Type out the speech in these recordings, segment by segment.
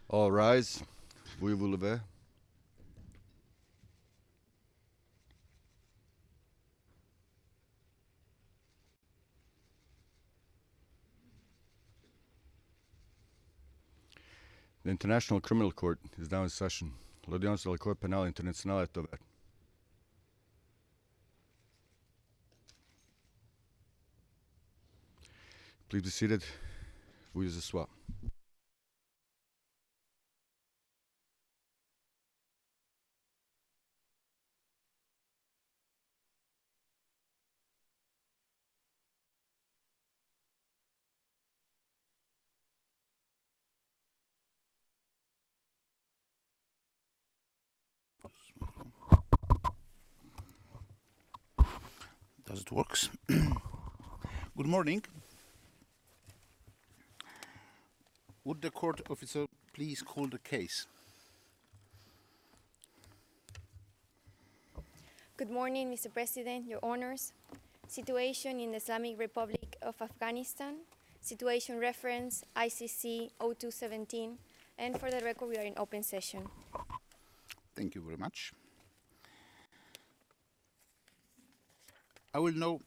All rise. Voulez-vous lever? The International Criminal Court is now in session. L'audience de la Cour pénale internationale est ouverte. Please be seated. Veuillez asseoir. Does it works? Good morning. Would the court officer please call the case? Good morning, Mr. President, Your Honors. Situation in the Islamic Republic of Afghanistan. Situation reference ICC 0217. And for the record, we are in open session. Thank you very much. I will now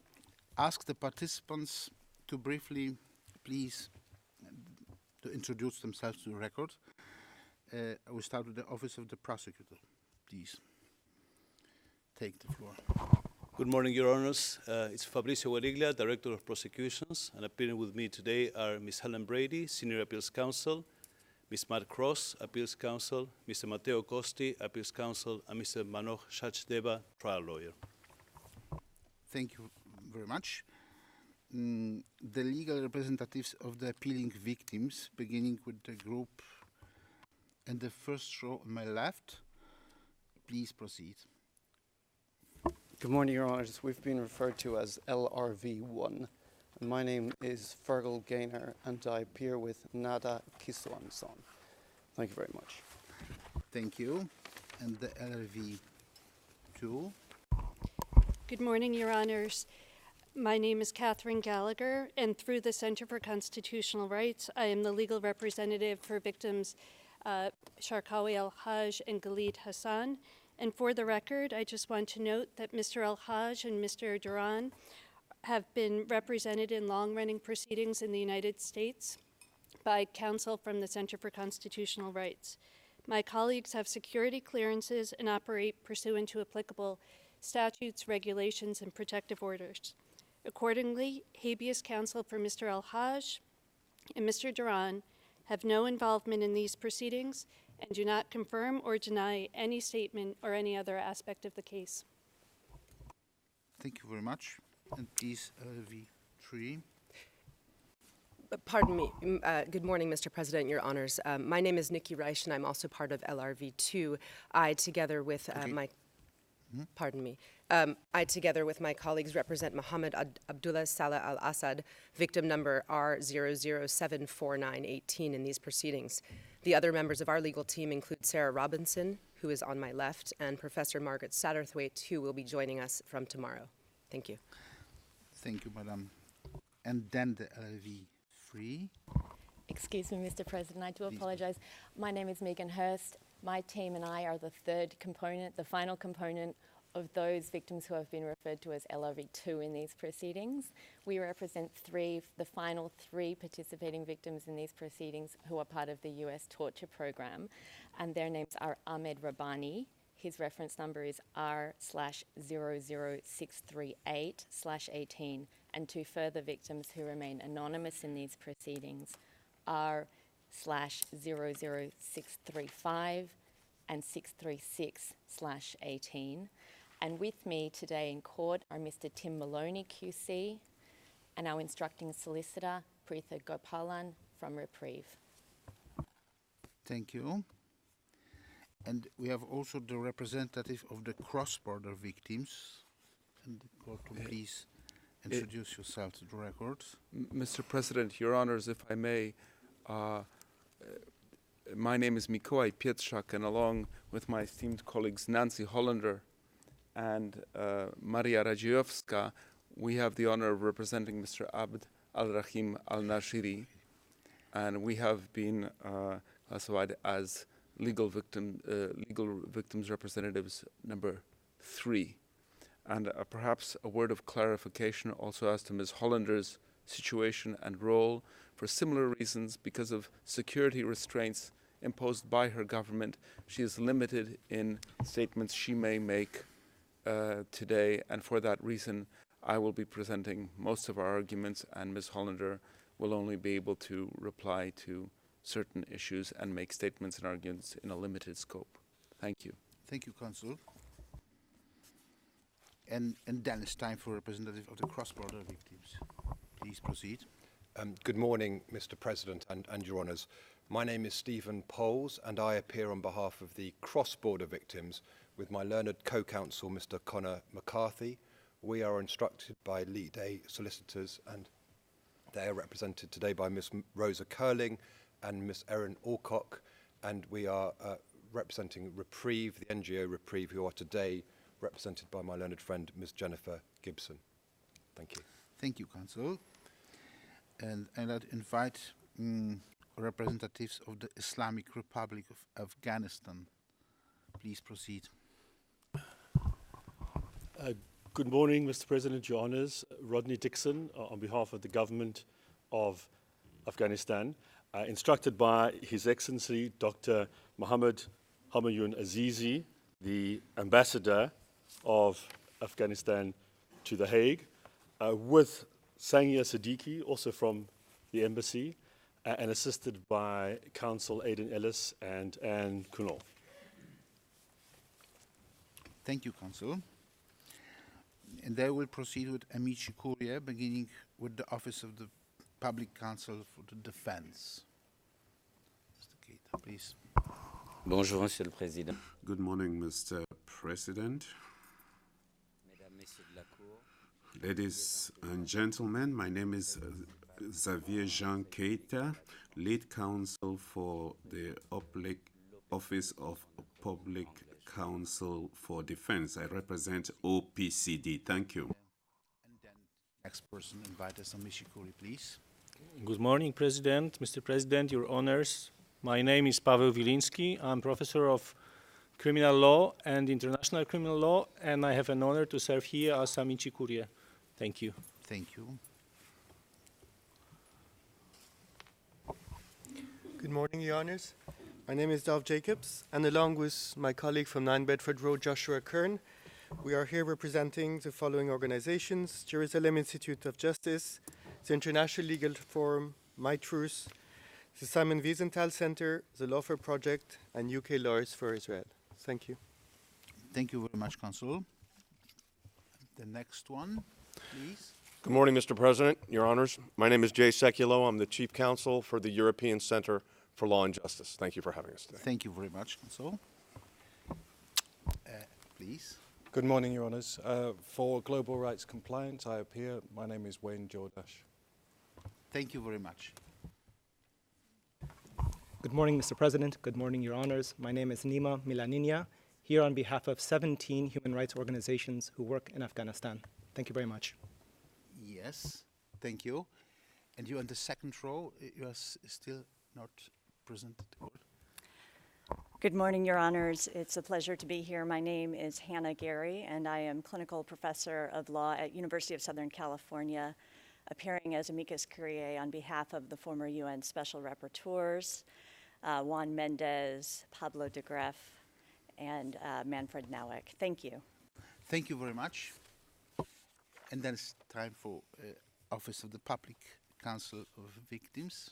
ask the participants to briefly, please, to introduce themselves to the record. I will start with the Office of the Prosecutor. Please, take the floor. Good morning, Your Honors. It's Fabricio Guariglia, Director of Prosecutions, and appearing with me today are Ms. Helen Brady, Senior Appeals Counsel, Ms. Matt Cross, Appeals Counsel, Mr. Matteo Costi, Appeals Counsel, and Mr. Manoj Sachdeva, Trial Lawyer. Thank you very much. The legal representatives of the appealing victims, beginning with the group and the first row on my left, please proceed. Good morning, Your Honours. We've been referred to as LRV1. My name is Fergal Gaynor, and I appear with Nada Kiswanson. Thank you very much. Thank you. And the LRV2. Good morning, Your Honours. My name is Catherine Gallagher, and through the Centre for Constitutional Rights, I am the legal representative for victims Sharkawi Al-Haj and Khalid Hassan. And for the record, I just want to note that Mr. Al-Haj and Mr. Duran have been represented in long-running proceedings in the United States by counsel from the Centre for Constitutional Rights. My colleagues have security clearances and operate pursuant to applicable statutes, regulations, and protective orders. Accordingly, habeas counsel for Mr. Al-Haj and Mr. Duran have no involvement in these proceedings and do not confirm or deny any statement or any other aspect of the case. Thank you very much. And please, LRV3. Pardon me. Good morning, Mr. President, Your Honors. My name is Nikki Reich, and I'm also part of LRV2. I, together with I, together with my colleagues, represent Mohammed Abdullah Salah al-Assad, victim number R0074918 in these proceedings. The other members of our legal team include Sarah Robinson, who is on my left, and Professor Margaret Satterthwaite, who will be joining us from tomorrow. Thank you. Thank you, Madam. And then the LRV3. Excuse me, Mr. President, I do Please. apologize. My name is Megan Hurst. My team and I are the third component, the final component of those victims who have been referred to as LRV2 in these proceedings. We represent the final three participating victims in these proceedings who are part of the US torture program, and their names are Ahmed Rabbani. His reference number is R/00638/18, and two further victims who remain anonymous in these proceedings are R/00635 and 636/18. And with me today in court are Mr. Tim Maloney, QC, and our instructing solicitor, Preetha Gopalan from Reprieve. Thank you. And we have also the representative of the cross-border victims. And the court will please introduce yourself to the record. Mr. President, Your Honors, if I may, my name is Mikołaj Pietrzak, and along with my esteemed colleagues Nancy Hollander and Maria Radziejowska, we have the honor of representing Mr. Abd al-Rahim al-Nashiri, and we have been classified as legal victims representatives number 3. And perhaps a word of clarification also as to Ms. Hollander's situation and role. For similar reasons, because of security restraints imposed by her government, she is limited in statements she may make today, and for that reason I will be presenting most of our arguments, and Ms. Hollander will only be able to reply to certain issues and make statements and arguments in a limited scope. Thank you. Thank you, Council. And then it's time for a representative of the cross-border victims. Please proceed. Good morning, Mr. President and Your Honours. My name is Stephen Poles, and I appear on behalf of the cross-border victims with my learned co-counsel, Mr. Connor McCarthy. We are instructed by Lead A solicitors, and they are represented today by Ms. Rosa Curling and Ms. Erin Alcock, and we are representing Reprieve, the NGO Reprieve, who are today represented by my learned friend, Ms. Jennifer Gibson. Thank you. Thank you, Council. And I'd invite representatives of the Islamic Republic of Afghanistan. Please proceed. Good morning, Mr. President, Your Honours. Rodney Dixon, on behalf of the government of Afghanistan, instructed by His Excellency Dr. Mohammed Humayun Azizi, the ambassador of Afghanistan to The Hague, with Sangya Siddiqui, also from the embassy, and assisted by Counsel Aidan Ellis and Anne Kunal. Thank you, Council. And they will proceed with Amici Courier, beginning with the Office of the Public Counsel for the Defense. Mr. Keita, please. Bonjour, Monsieur le Président. Good morning, Mr. President. Mesdames, Messieurs de la Cour. Ladies and gentlemen, my name is Xavier Jean Keita, lead counsel for the Office of Public Counsel for Defense. I represent OPCD. Thank you. And then next person invited Amici Courier, please. Good morning, President. Mr. President, Your Honors. My name is Paweł Wilinski. I'm professor of criminal law and international criminal law, and I have an honor to serve here as Amici Courier. Thank you. Thank you. Good morning, Your Honours. My name is Dov Jacobs, and along with my colleague from 9 Bedford Road, Joshua Kern, we are here representing the following organizations: Jerusalem Institute of Justice, the International Legal Forum, MyTruth, the Simon Wiesenthal Center, the Lawfare Project, and UK Lawyers for Israel. Thank you. Thank you very much, Council. The next one, please. Good morning, Mr. President, Your Honors. My name is Jay Sekulow. I'm the Chief Counsel for the European Center for Law and Justice. Thank you for having us today. Thank you very much, Council. Please. Good morning, Your Honours. For Global Rights Compliance, I appear. My name is Wayne Jordash. Thank you very much. Good morning, Mr. President. Good morning, Your Honors. My name is Nima Milaninia, here on behalf of 17 human rights organizations who work in Afghanistan. Thank you very much. Yes, thank you. And you in the second row, you are still not present at the court. Good morning, Your Honors. It's a pleasure to be here. My name is Hannah Gary, and I am clinical professor of law at University of Southern California, appearing as amicus curiae on behalf of the former UN Special Rapporteurs, Juan Mendez, Pablo de Greff, and Manfred Nowak. Thank you. Thank you very much. And then it's time for Office of the Public Counsel of Victims.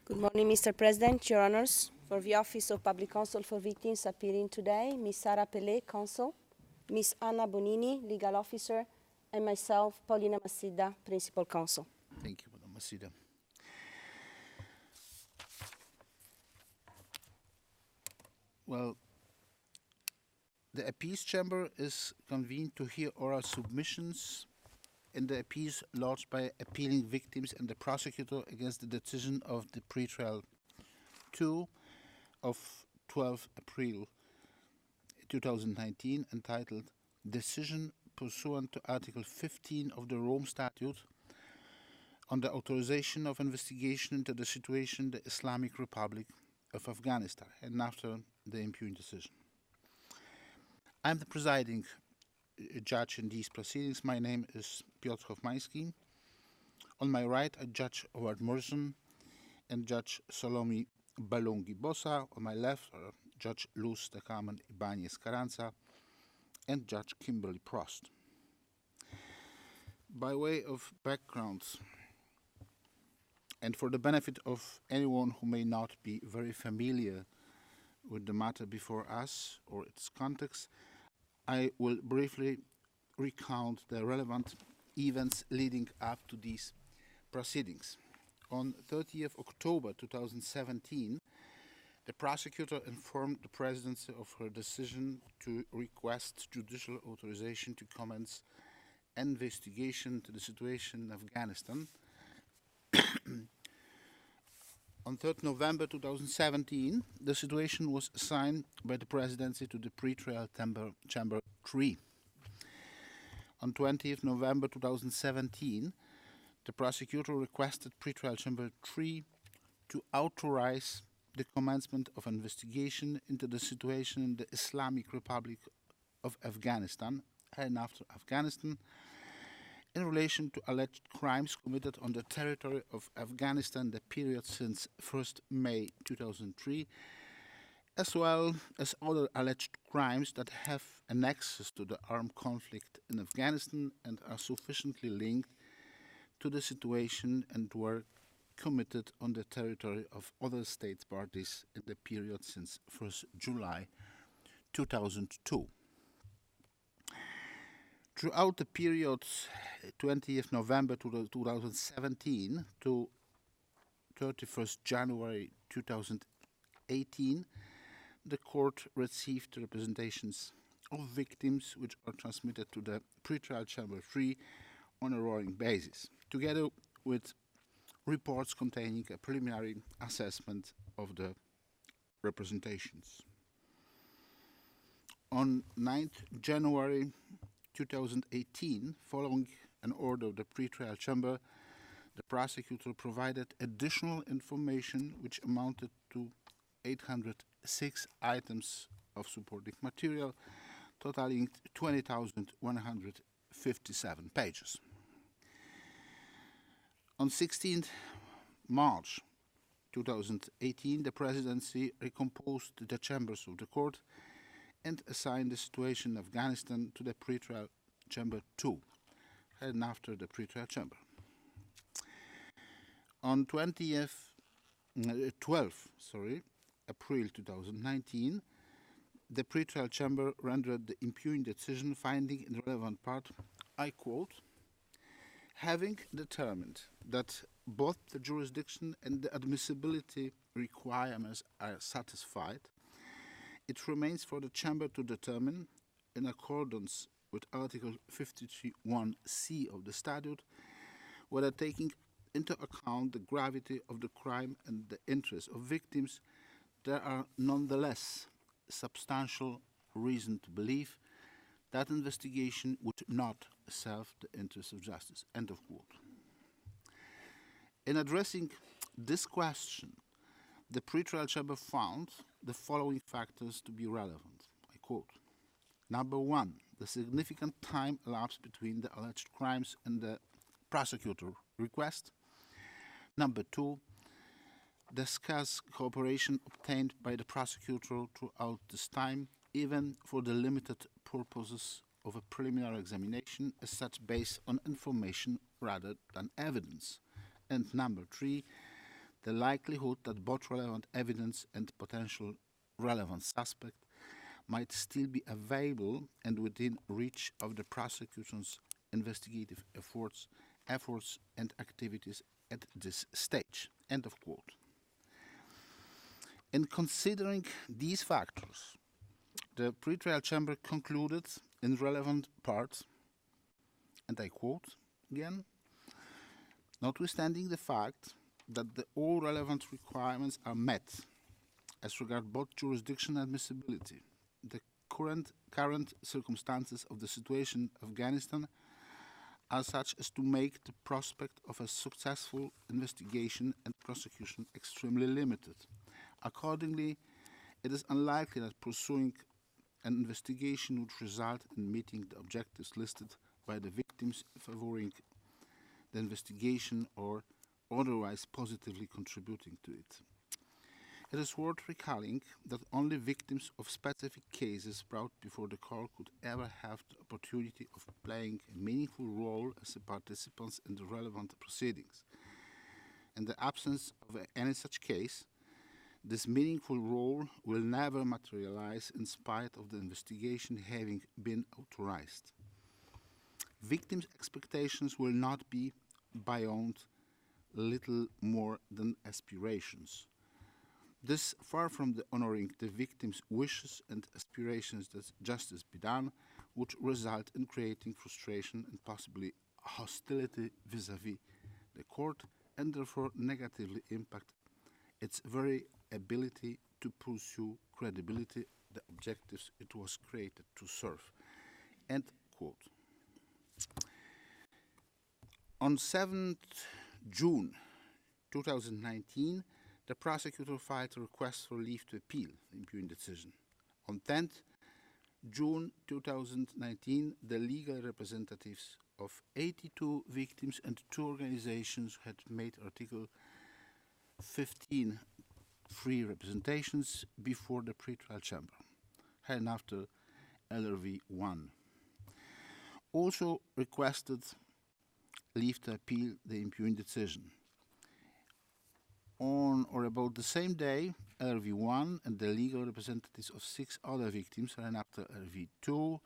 Good morning, Mr. President, Your Honors. For the Office of Public Counsel for Victims appearing today, Ms. Sara Pelé, Counsel, Ms. Anna Bonini, Legal Officer, and myself, Paulina Masida, Principal Counsel. Thank you, Madam Masida. Well, the Appeals Chamber is convened to hear oral submissions in the appeals lodged by appealing victims and the prosecutor against the decision of the pretrial 2 of 12 April 2019, entitled Decision pursuant to Article 15 of the Rome Statute on the authorization of investigation into the situation in the Islamic Republic of Afghanistan and after the impugned decision. I am the presiding judge in these proceedings. My name is Piotr Hofmański. On my right are Judge Howard Morrison and Judge Solomi Balungi-Bosa. On my left are Judge Luz de Carmen Ibanez Carranza and Judge Kimberly Prost. By way of background, and for the benefit of anyone who may not be very familiar with the matter before us or its context, I will briefly recount the relevant events leading up to these proceedings. On 30th October 2017, the prosecutor informed the presidency of her decision to request judicial authorization to commence investigation into the situation in Afghanistan. On 3rd November 2017, the situation was assigned by the presidency to the pretrial chamber 3. On 20th November 2017, the prosecutor requested pretrial chamber 3 to authorize the commencement of investigation into the situation in the Islamic Republic of Afghanistan and after Afghanistan in relation to alleged crimes committed on the territory of Afghanistan the period since 1st May 2003, as well as other alleged crimes that have a nexus to the armed conflict in Afghanistan and are sufficiently linked to the situation and were committed on the territory of other state parties in the period since 1st July 2002. Throughout the period 20th November 2017 to 31st January 2018, the court received representations of victims which are transmitted to the pretrial chamber 3 on a rolling basis, together with reports containing a preliminary assessment of the representations. On 9th January 2018, following an order of the pretrial chamber, the prosecutor provided additional information which amounted to 806 items of supporting material, totaling 20,157 pages. On 16th March 2018, the presidency recomposed the chambers of the court and assigned the situation in Afghanistan to the pretrial chamber 2, and after the pretrial chamber. On 12th April 2019, the pretrial chamber rendered the impugned decision finding in the relevant part, I quote, having determined that both the jurisdiction and the admissibility requirements are satisfied, it remains for the chamber to determine, in accordance with Article 53(1)(c) of the statute, whether taking into account the gravity of the crime and the interests of victims, there are nonetheless substantial reason to believe that investigation would not serve the interests of justice. End of quote. In addressing this question, the pretrial chamber found the following factors to be relevant. I quote, number one, the significant time elapsed between the alleged crimes and the prosecutor request. Number two, the scarce cooperation obtained by the prosecutor throughout this time, even for the limited purposes of a preliminary examination, as such based on information rather than evidence. And number three, the likelihood that both relevant evidence and potential relevant suspect might still be available and within reach of the prosecution's investigative efforts and activities at this stage. End of quote. In considering these factors, the pretrial chamber concluded in relevant parts, and I quote again, notwithstanding the fact that all relevant requirements are met as regard both jurisdiction and admissibility, the current circumstances of the situation in Afghanistan as such as to make the prospect of a successful investigation and prosecution extremely limited. Accordingly, it is unlikely that pursuing an investigation would result in meeting the objectives listed by the victims, favoring the investigation or otherwise positively contributing to it. It is worth recalling that only victims of specific cases brought before the court could ever have the opportunity of playing a meaningful role as participants in the relevant proceedings. In the absence of any such case, this meaningful role will never materialize in spite of the investigation having been authorized. Victims' expectations will not be beyond little more than aspirations. This, far from honoring the victim's wishes and aspirations that justice be done, would result in creating frustration and possibly hostility vis-à-vis the court, and therefore negatively impact its very ability to pursue credibility, the objectives it was created to serve. End quote. On 7th June 2019, the prosecutor filed a request for leave to appeal the impugned decision. On 10th June 2019, the legal representatives of 82 victims and 2 organizations had made Article 15 free representations before the pretrial chamber, hereinafter LRV 1. Also requested leave to appeal the impugned decision. On or about the same day, LRV1 and the legal representatives of 6 other victims, hereinafter LRV2,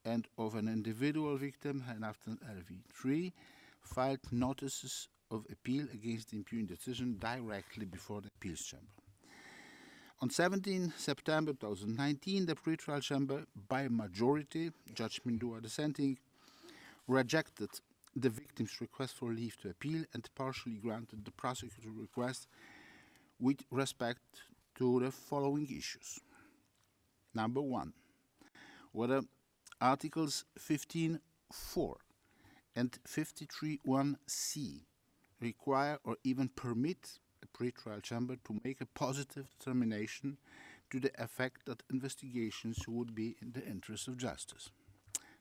and of an individual victim, hereinafter LRV3, filed notices of appeal against the impugned decision directly before the appeals chamber. On 17 September 2019, the pretrial chamber, by majority, Judge Mindua dissenting, rejected the victim's request for leave to appeal and partially granted the prosecutor's request with respect to the following issues. Number 1, whether Articles 15.4 and 53.1c require or even permit a pretrial chamber to make a positive determination to the effect that investigations would be in the interest of justice.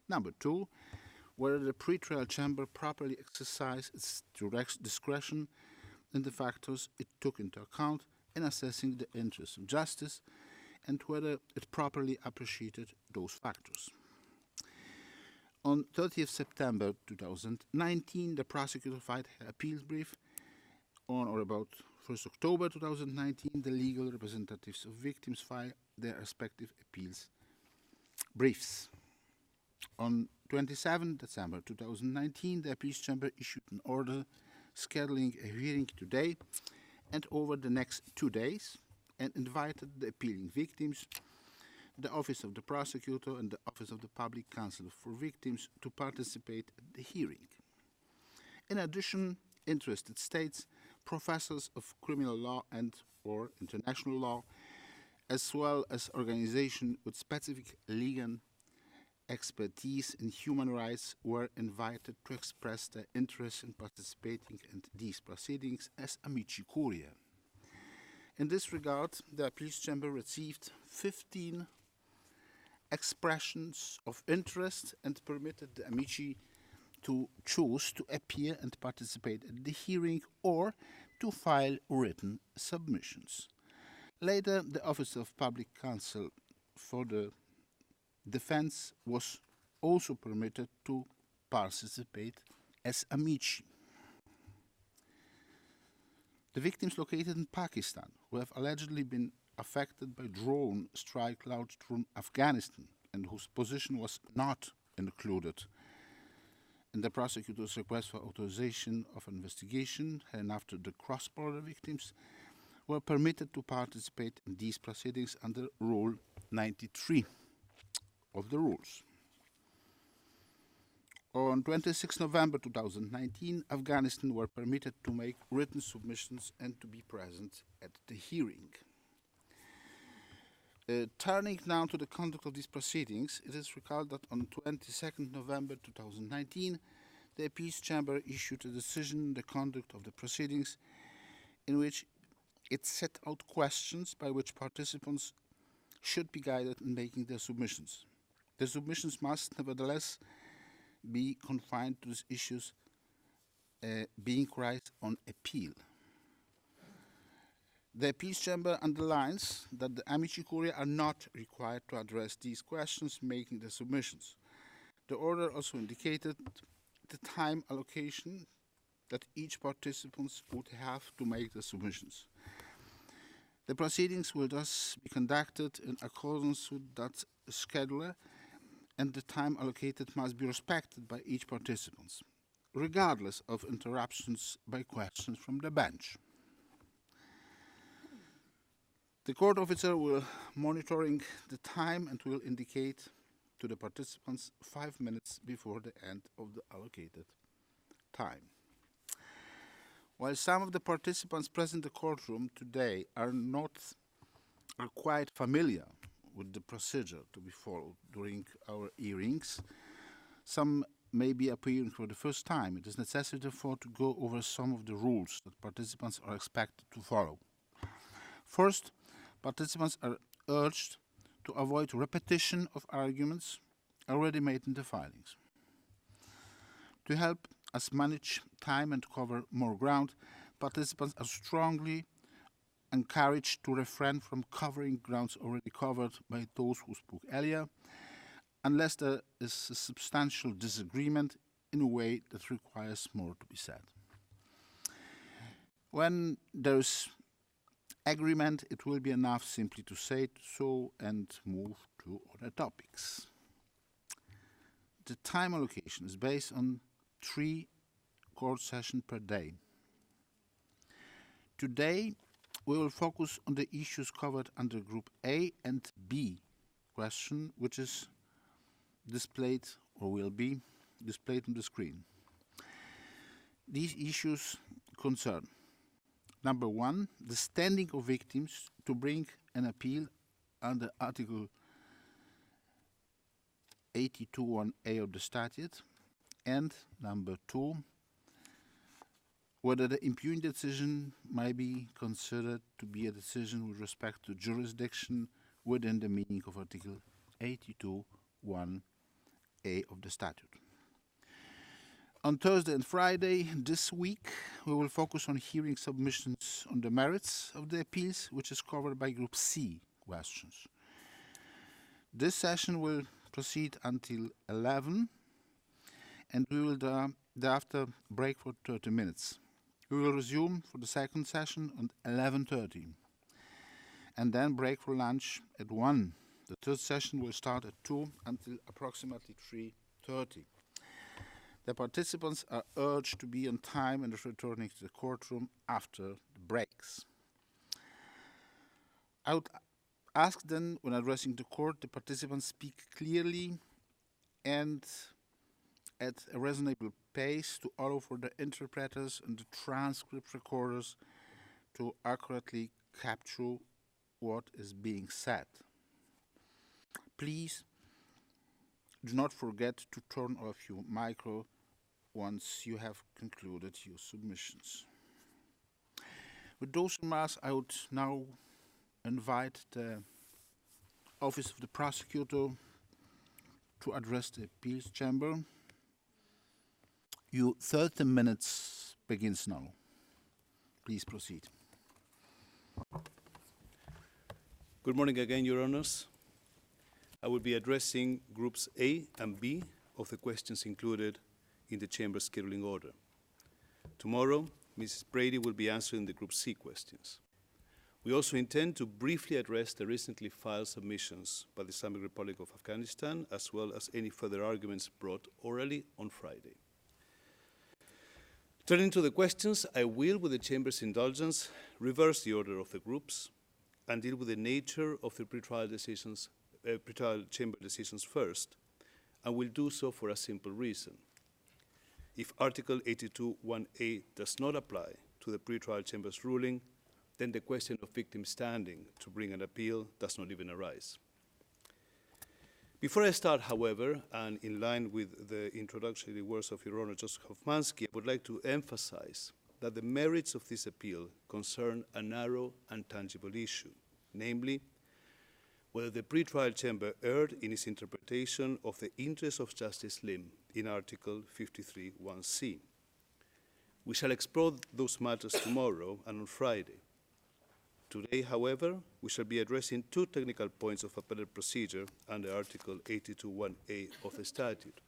Number 2, whether the pretrial chamber properly exercised its discretion in the factors it took into account in assessing the interests of justice, and whether it properly appreciated those factors. On 30th September 2019, the prosecutor filed her appeals brief. On or about 1st October 2019, the legal representatives of victims filed their respective appeals briefs. On 27 December 2019, the appeals chamber issued an order scheduling a hearing today and over the next 2 days, and invited the appealing victims, the Office of the Prosecutor and the Office of the Public Counsel for Victims to participate at the hearing. In addition, interested states, professors of criminal law and or international law, as well as organizations with specific legal expertise in human rights were invited to express their interest in participating in these proceedings as amici curiae. In this regard, the appeals chamber received 15 expressions of interest and permitted the amici to choose to appear and participate at the hearing or to file written submissions. Later, the Office of Public Counsel for the Defense was also permitted to participate as amici. The victims located in Pakistan, who have allegedly been affected by drone strike launched from Afghanistan and whose position was not included in the prosecutor's request for authorization of investigation, and after the cross-border victims, were permitted to participate in these proceedings under Rule 93 of the rules. On 26 November 2019, Afghanistan were permitted to make written submissions and to be present at the hearing. Turning now to the conduct of these proceedings, it is recalled that on 22 November 2019, the appeals chamber issued a decision on the conduct of the proceedings in which it set out questions by which participants should be guided in making their submissions. The submissions must nevertheless be confined to these issues being raised on appeal. The appeals chamber underlines that the amici curiae are not required to address these questions making the submissions. The order also indicated the time allocation that each participant would have to make the submissions. The proceedings will thus be conducted in accordance with that schedule, and the time allocated must be respected by each participant, regardless of interruptions by questions from the bench. The court officer will monitoring the time and will indicate to the participants 5 minutes before the end of the allocated time. While some of the participants present in the courtroom today are quite familiar with the procedure to be followed during our hearings, some may be appearing for the first time. It is necessary, therefore, to go over some of the rules that participants are expected to follow. First, participants are urged to avoid repetition of arguments already made in the filings. To help us manage time and cover more ground, participants are strongly encouraged to refrain from covering grounds already covered by those who spoke earlier, unless there is a substantial disagreement in a way that requires more to be said. When there is agreement, it will be enough simply to say so and move to other topics. The time allocation is based on 3 court sessions per day. Today, we will focus on the issues covered under Group A and B question, which is displayed or will be displayed on the screen. These issues concern: number 1, the standing of victims to bring an appeal under Article 82(1)(a) of the statute, and number 2, whether the impunity decision might be considered to be a decision with respect to jurisdiction within the meaning of Article 82(1)(a) of the statute. On Thursday and Friday this week, we will focus on hearing submissions on the merits of the appeals, which is covered by Group C questions. This session will proceed until 11, and we will thereafter break for 30 minutes. We will resume for the second session at 11:30, and then break for lunch at 1. The third session will start at 2 until approximately 3:30. The participants are urged to be on time and returning to the courtroom after the breaks. I would ask then, when addressing the court, the participants speak clearly and at a reasonable pace to allow for the interpreters and the transcript recorders to accurately capture what is being said. Please do not forget to turn off your micro once you have concluded your submissions. With those remarks, I would now invite the Office of the Prosecutor to address the appeals chamber. Your 30 minutes begins now. Please proceed. Good morning again, Your Honors. I will be addressing Groups A and B of the questions included in the Chamber's scheduling order. Tomorrow, Mrs. Brady will be answering the Group C questions. We also intend to briefly address the recently filed submissions by the Islamic Republic of Afghanistan, as well as any further arguments brought orally on Friday. Turning to the questions, I will, with the Chamber's indulgence, reverse the order of the groups and deal with the nature of the pretrial chamber decisions first, and will do so for a simple reason. If Article 82(1)(a) does not apply to the pretrial chamber's ruling, then the question of victim standing to bring an appeal does not even arise. Before I start, however, and in line with the introductory words of Your Honor Joseph Hofmansky, I would like to emphasize that the merits of this appeal concern a narrow and tangible issue, namely, whether the pretrial chamber erred in its interpretation of the interest of justice limb in Article 53(1)(c). We shall explore those matters tomorrow and on Friday. Today, however, we shall be addressing two technical points of appellate procedure under Article 82(1)(a) of the statute.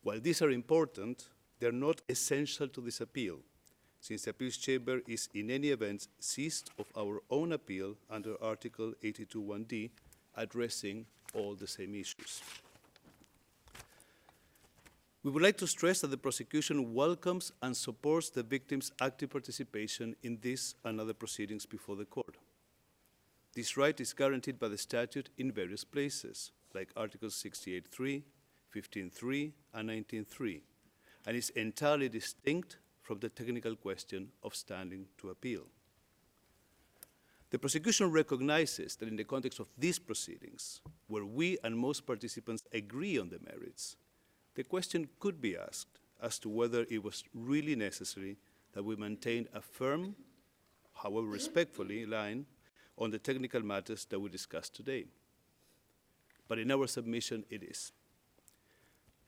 While these are important, they are not essential to this appeal, since the appeals chamber is in any event seized of our own appeal under Article 82(1)d, addressing all the same issues. We would like to stress that the prosecution welcomes and supports the victim's active participation in this and other proceedings before the court. This right is guaranteed by the statute in various places, like Articles 68(3), 15(3), and 19(3), and is entirely distinct from the technical question of standing to appeal. The prosecution recognizes that in the context of these proceedings, where we and most participants agree on the merits, the question could be asked as to whether it was really necessary that we maintain a firm, however respectfully, line on the technical matters that we discussed today. But in our submission, it is.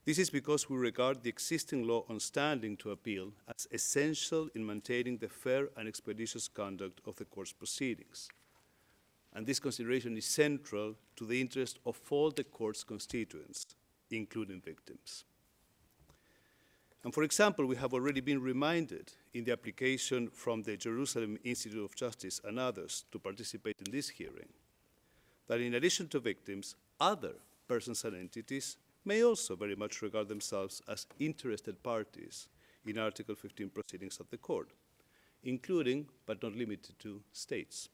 This is because we regard the existing law on standing to appeal as essential in maintaining the fair and expeditious conduct of the court's proceedings. And this consideration is central to the interest of all the court's constituents, including victims. And for example, we have already been reminded in the application from the Jerusalem Institute of Justice and others to participate in this hearing, that in addition to victims, other persons and entities may also very much regard themselves as interested parties in Article 15 proceedings of the court, including, but not limited to, states.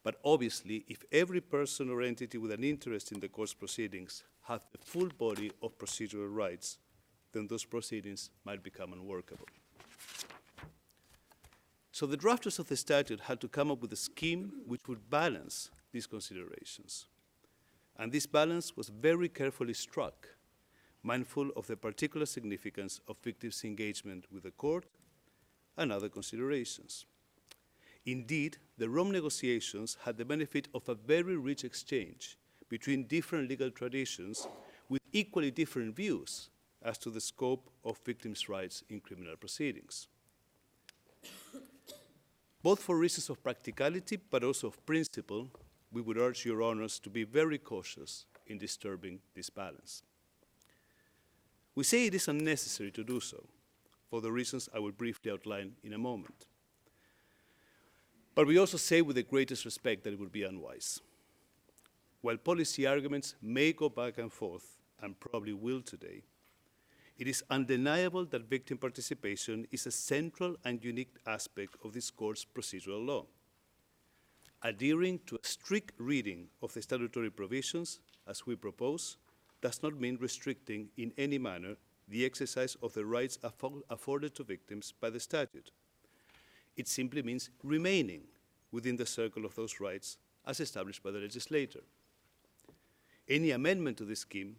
But obviously, if every person or entity with an interest in the court's proceedings have the full body of procedural rights, then those proceedings might become unworkable. So the drafters of the statute had to come up with a scheme which would balance these considerations. And this balance was very carefully struck, mindful of the particular significance of victims' engagement with the court and other considerations. Indeed, the Rome negotiations had the benefit of a very rich exchange between different legal traditions with equally different views as to the scope of victims' rights in criminal proceedings. Both for reasons of practicality, but also of principle, we would urge Your Honors to be very cautious in disturbing this balance. We say it is unnecessary to do so, for the reasons I will briefly outline in a moment. But we also say with the greatest respect that it would be unwise. While policy arguments may go back and forth, and probably will today, it is undeniable that victim participation is a central and unique aspect of this court's procedural law. Adhering to a strict reading of the statutory provisions, as we propose, does not mean restricting in any manner the exercise of the rights afforded to victims by the statute. It simply means remaining within the circle of those rights as established by the legislator. Any amendment to this scheme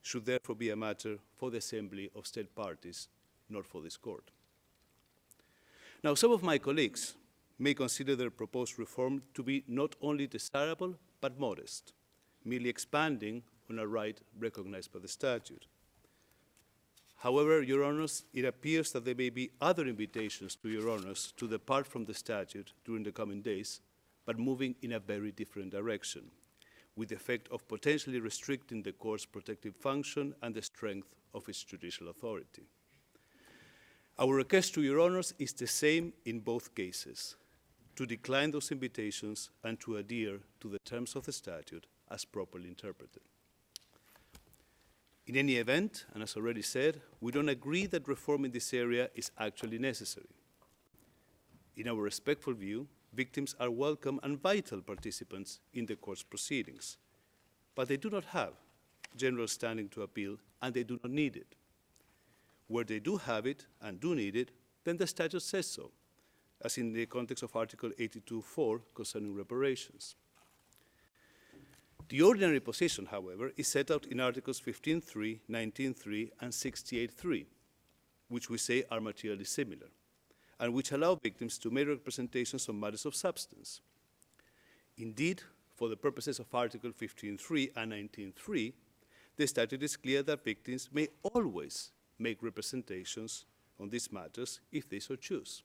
should therefore be a matter for the Assembly of State Parties, not for this court. Now, some of my colleagues may consider the proposed reform to be not only desirable, but modest, merely expanding on a right recognized by the statute. However, Your Honors, it appears that there may be other invitations to Your Honors to depart from the statute during the coming days, but moving in a very different direction, with the effect of potentially restricting the court's protective function and the strength of its judicial authority. Our request to Your Honors is the same in both cases, to decline those invitations and to adhere to the terms of the statute as properly interpreted. In any event, and as already said, we don't agree that reform in this area is actually necessary. In our respectful view, victims are welcome and vital participants in the court's proceedings, but they do not have general standing to appeal, and they do not need it. Where they do have it and do need it, then the statute says so, as in the context of Article 82(4) concerning reparations. The ordinary position, however, is set out in Articles 15.3, 19.3, and 68.3, which we say are materially similar, and which allow victims to make representations on matters of substance. Indeed, for the purposes of Article 15.3 and 19.3, the statute is clear that victims may always make representations on these matters if they so choose.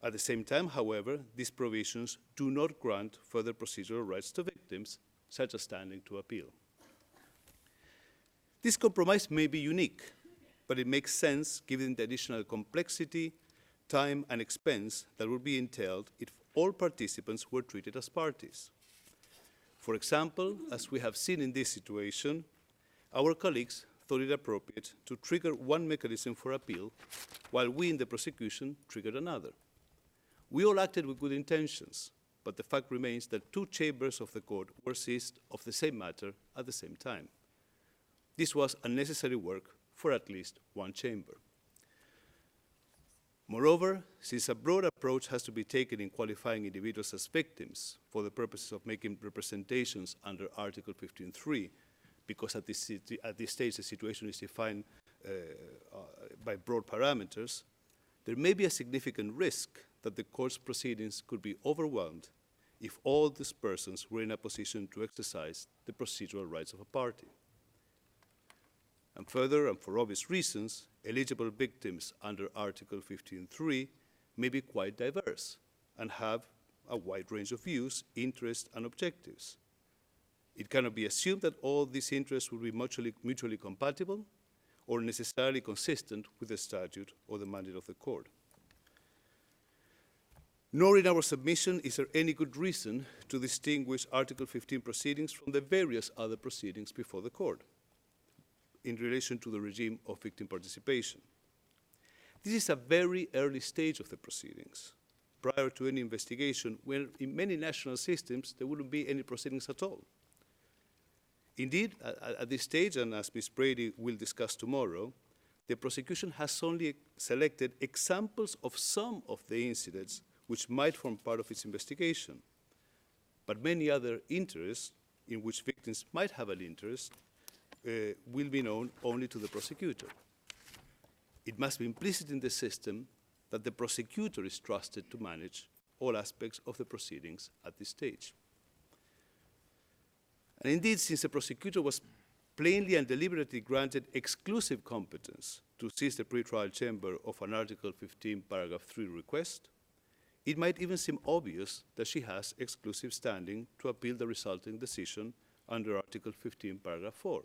At the same time, however, these provisions do not grant further procedural rights to victims, such as standing to appeal. This compromise may be unique, but it makes sense given the additional complexity, time, and expense that would be entailed if all participants were treated as parties. For example, as we have seen in this situation, our colleagues thought it appropriate to trigger one mechanism for appeal, while we in the prosecution triggered another. We all acted with good intentions, but the fact remains that two chambers of the court were seized of the same matter at the same time. This was unnecessary work for at least one chamber. Moreover, since a broad approach has to be taken in qualifying individuals as victims for the purposes of making representations under Article 15.3, because at this stage the situation is defined by broad parameters, there may be a significant risk that the court's proceedings could be overwhelmed if all these persons were in a position to exercise the procedural rights of a party. And further, and for obvious reasons, eligible victims under Article 15.3 may be quite diverse and have a wide range of views, interests, and objectives. It cannot be assumed that all these interests will be mutually compatible or necessarily consistent with the statute or the mandate of the court. Nor in our submission is there any good reason to distinguish Article 15 proceedings from the various other proceedings before the court in relation to the regime of victim participation. This is a very early stage of the proceedings, prior to any investigation, where in many national systems there wouldn't be any proceedings at all. Indeed, at this stage, and as Ms. Brady will discuss tomorrow, the prosecution has only selected examples of some of the incidents which might form part of its investigation. But many other interests in which victims might have an interest will be known only to the prosecutor. It must be implicit in the system that the prosecutor is trusted to manage all aspects of the proceedings at this stage. And indeed, since the prosecutor was plainly and deliberately granted exclusive competence to seize the pretrial chamber of an Article 15, paragraph 3 request, it might even seem obvious that she has exclusive standing to appeal the resulting decision under Article 15, paragraph 4.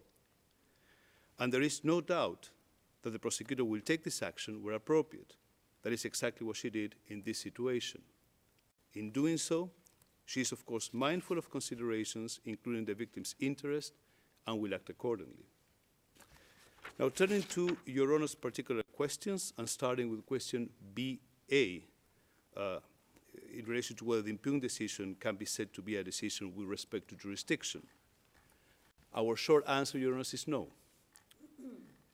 And there is no doubt that the prosecutor will take this action where appropriate. That is exactly what she did in this situation. In doing so, she is, of course, mindful of considerations, including the victim's interest, and will act accordingly. Now, turning to Your Honor's particular questions, and starting with question BA, in relation to whether the impugned decision can be said to be a decision with respect to jurisdiction. Our short answer, Your Honor, is no.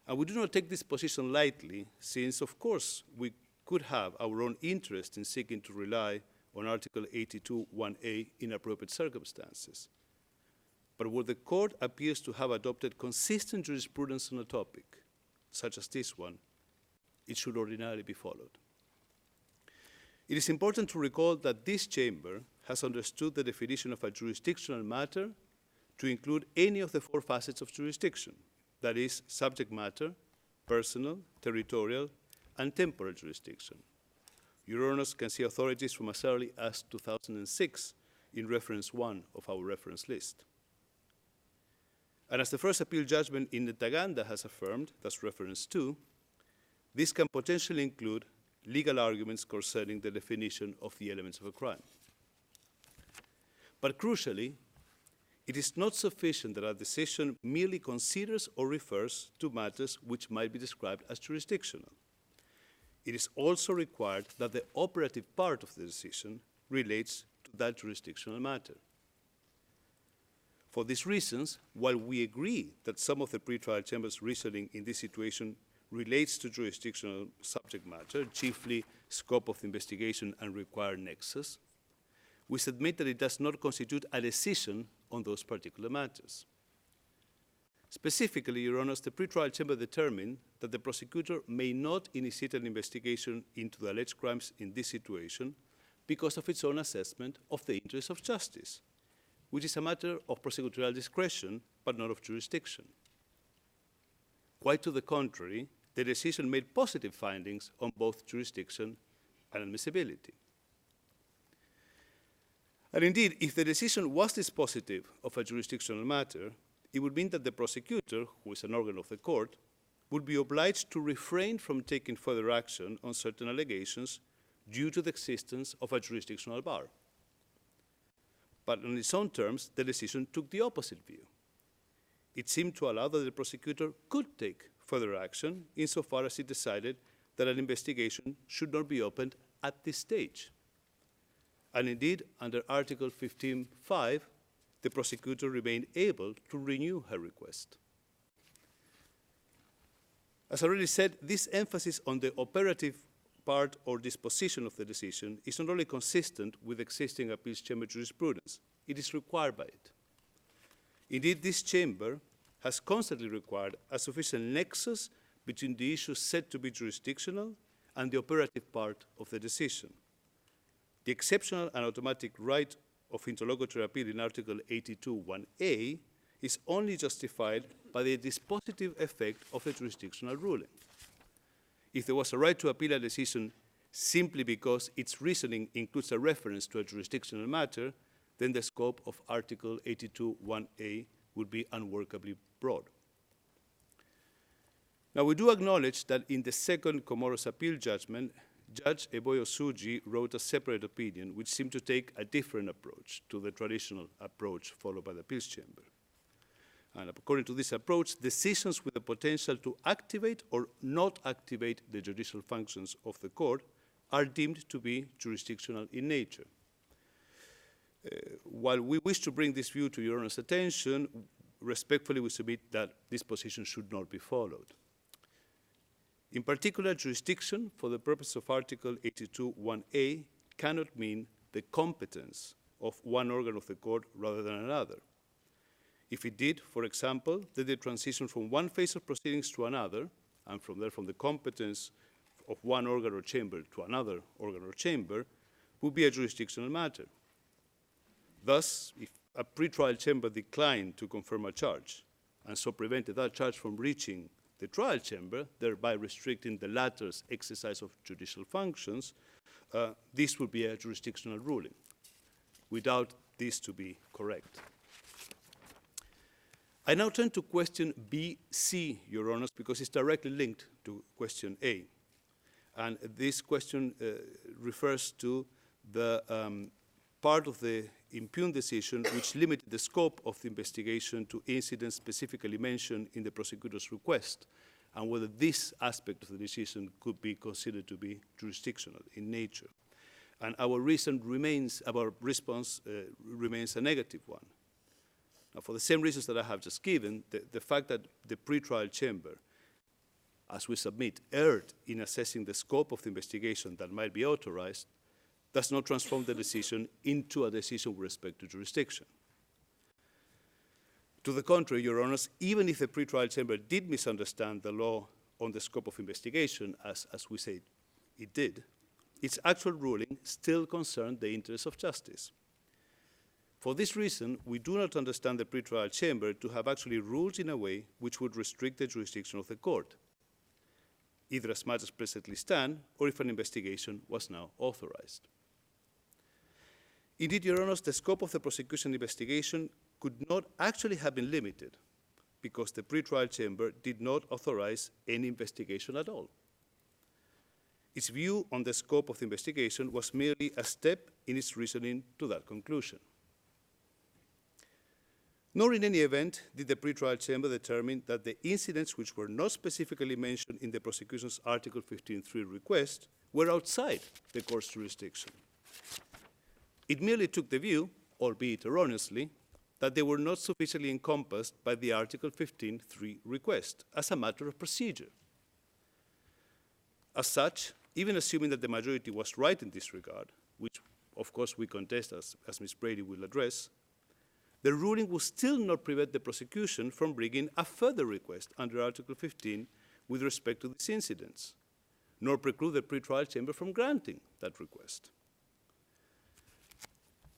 And we do not take this position lightly, since, of course, we could have our own interest in seeking to rely on Article 82(1)(a in appropriate circumstances. But where the court appears to have adopted consistent jurisprudence on a topic, such as this one, it should ordinarily be followed. It is important to recall that this chamber has understood the definition of a jurisdictional matter to include any of the four facets of jurisdiction, that is, subject matter, personal, territorial, and temporal jurisdiction. Your Honors can see authorities from as early as 2006 in reference 1 of our reference list. And as the first appeal judgment in the Taganda has affirmed, that's reference 2, this can potentially include legal arguments concerning the definition of the elements of a crime. But crucially, it is not sufficient that a decision merely considers or refers to matters which might be described as jurisdictional. It is also required that the operative part of the decision relates to that jurisdictional matter. For these reasons, while we agree that some of the pretrial chamber's reasoning in this situation relates to jurisdictional subject matter, chiefly scope of the investigation and required nexus, we submit that it does not constitute a decision on those particular matters. Specifically, Your Honors, the pretrial chamber determined that the prosecutor may not initiate an investigation into the alleged crimes in this situation because of its own assessment of the interest of justice, which is a matter of prosecutorial discretion, but not of jurisdiction. Quite to the contrary, the decision made positive findings on both jurisdiction and admissibility. And indeed, if the decision was dispositive of a jurisdictional matter, it would mean that the prosecutor, who is an organ of the court, would be obliged to refrain from taking further action on certain allegations due to the existence of a jurisdictional bar. But on its own terms, the decision took the opposite view. It seemed to allow that the prosecutor could take further action insofar as it decided that an investigation should not be opened at this stage. And indeed, under Article 15(5), the prosecutor remained able to renew her request. As I already said, this emphasis on the operative part or disposition of the decision is not only consistent with existing appeals chamber jurisprudence, it is required by it. Indeed, this chamber has constantly required a sufficient nexus between the issues said to be jurisdictional and the operative part of the decision. The exceptional and automatic right of interlocutory appeal in Article 82(1)(a) is only justified by the dispositive effect of the jurisdictional ruling. If there was a right to appeal a decision simply because its reasoning includes a reference to a jurisdictional matter, then the scope of Article 82(1)(a) would be unworkably broad. Now, we do acknowledge that in the second Comoros appeal judgment, Judge Eboyo Suji wrote a separate opinion which seemed to take a different approach to the traditional approach followed by the appeals chamber. And according to this approach, decisions with the potential to activate or not activate the judicial functions of the court are deemed to be jurisdictional in nature. While we wish to bring this view to Your Honor's attention, respectfully we submit that this position should not be followed. In particular, jurisdiction, for the purpose of Article 82(1)(a), cannot mean the competence of one organ of the court rather than another. If it did, for example, then the transition from one phase of proceedings to another, and from there from the competence of one organ or chamber to another organ or chamber, would be a jurisdictional matter. Thus, if a pretrial chamber declined to confirm a charge, and so prevented that charge from reaching the trial chamber, thereby restricting the latter's exercise of judicial functions, this would be a jurisdictional ruling. We doubt this to be correct. I now turn to question B.C., Your Honors, because it's directly linked to question A. And this question refers to the part of the impugned decision which limited the scope of the investigation to incidents specifically mentioned in the prosecutor's request, and whether this aspect of the decision could be considered to be jurisdictional in nature. And our response remains a negative one. Now, for the same reasons that I have just given, the fact that the pretrial chamber, as we submit, erred in assessing the scope of the investigation that might be authorized, does not transform the decision into a decision with respect to jurisdiction. To the contrary, Your Honors, even if the pretrial chamber did misunderstand the law on the scope of investigation, as we say it did, its actual ruling still concerned the interests of justice. For this reason, we do not understand the pretrial chamber to have actually ruled in a way which would restrict the jurisdiction of the court, either as matters presently stand or if an investigation was now authorized. Indeed, Your Honors, the scope of the prosecution investigation could not actually have been limited because the pretrial chamber did not authorize any investigation at all. Its view on the scope of the investigation was merely a step in its reasoning to that conclusion. Nor in any event did the pretrial chamber determine that the incidents which were not specifically mentioned in the prosecution's Article 15(3) request were outside the court's jurisdiction. It merely took the view, albeit erroneously, that they were not sufficiently encompassed by the Article 15(3) request as a matter of procedure. As such, even assuming that the majority was right in this regard, which of course we contest as Ms. Brady will address, the ruling will still not prevent the prosecution from bringing a further request under Article 15 with respect to these incidents, nor preclude the pretrial chamber from granting that request.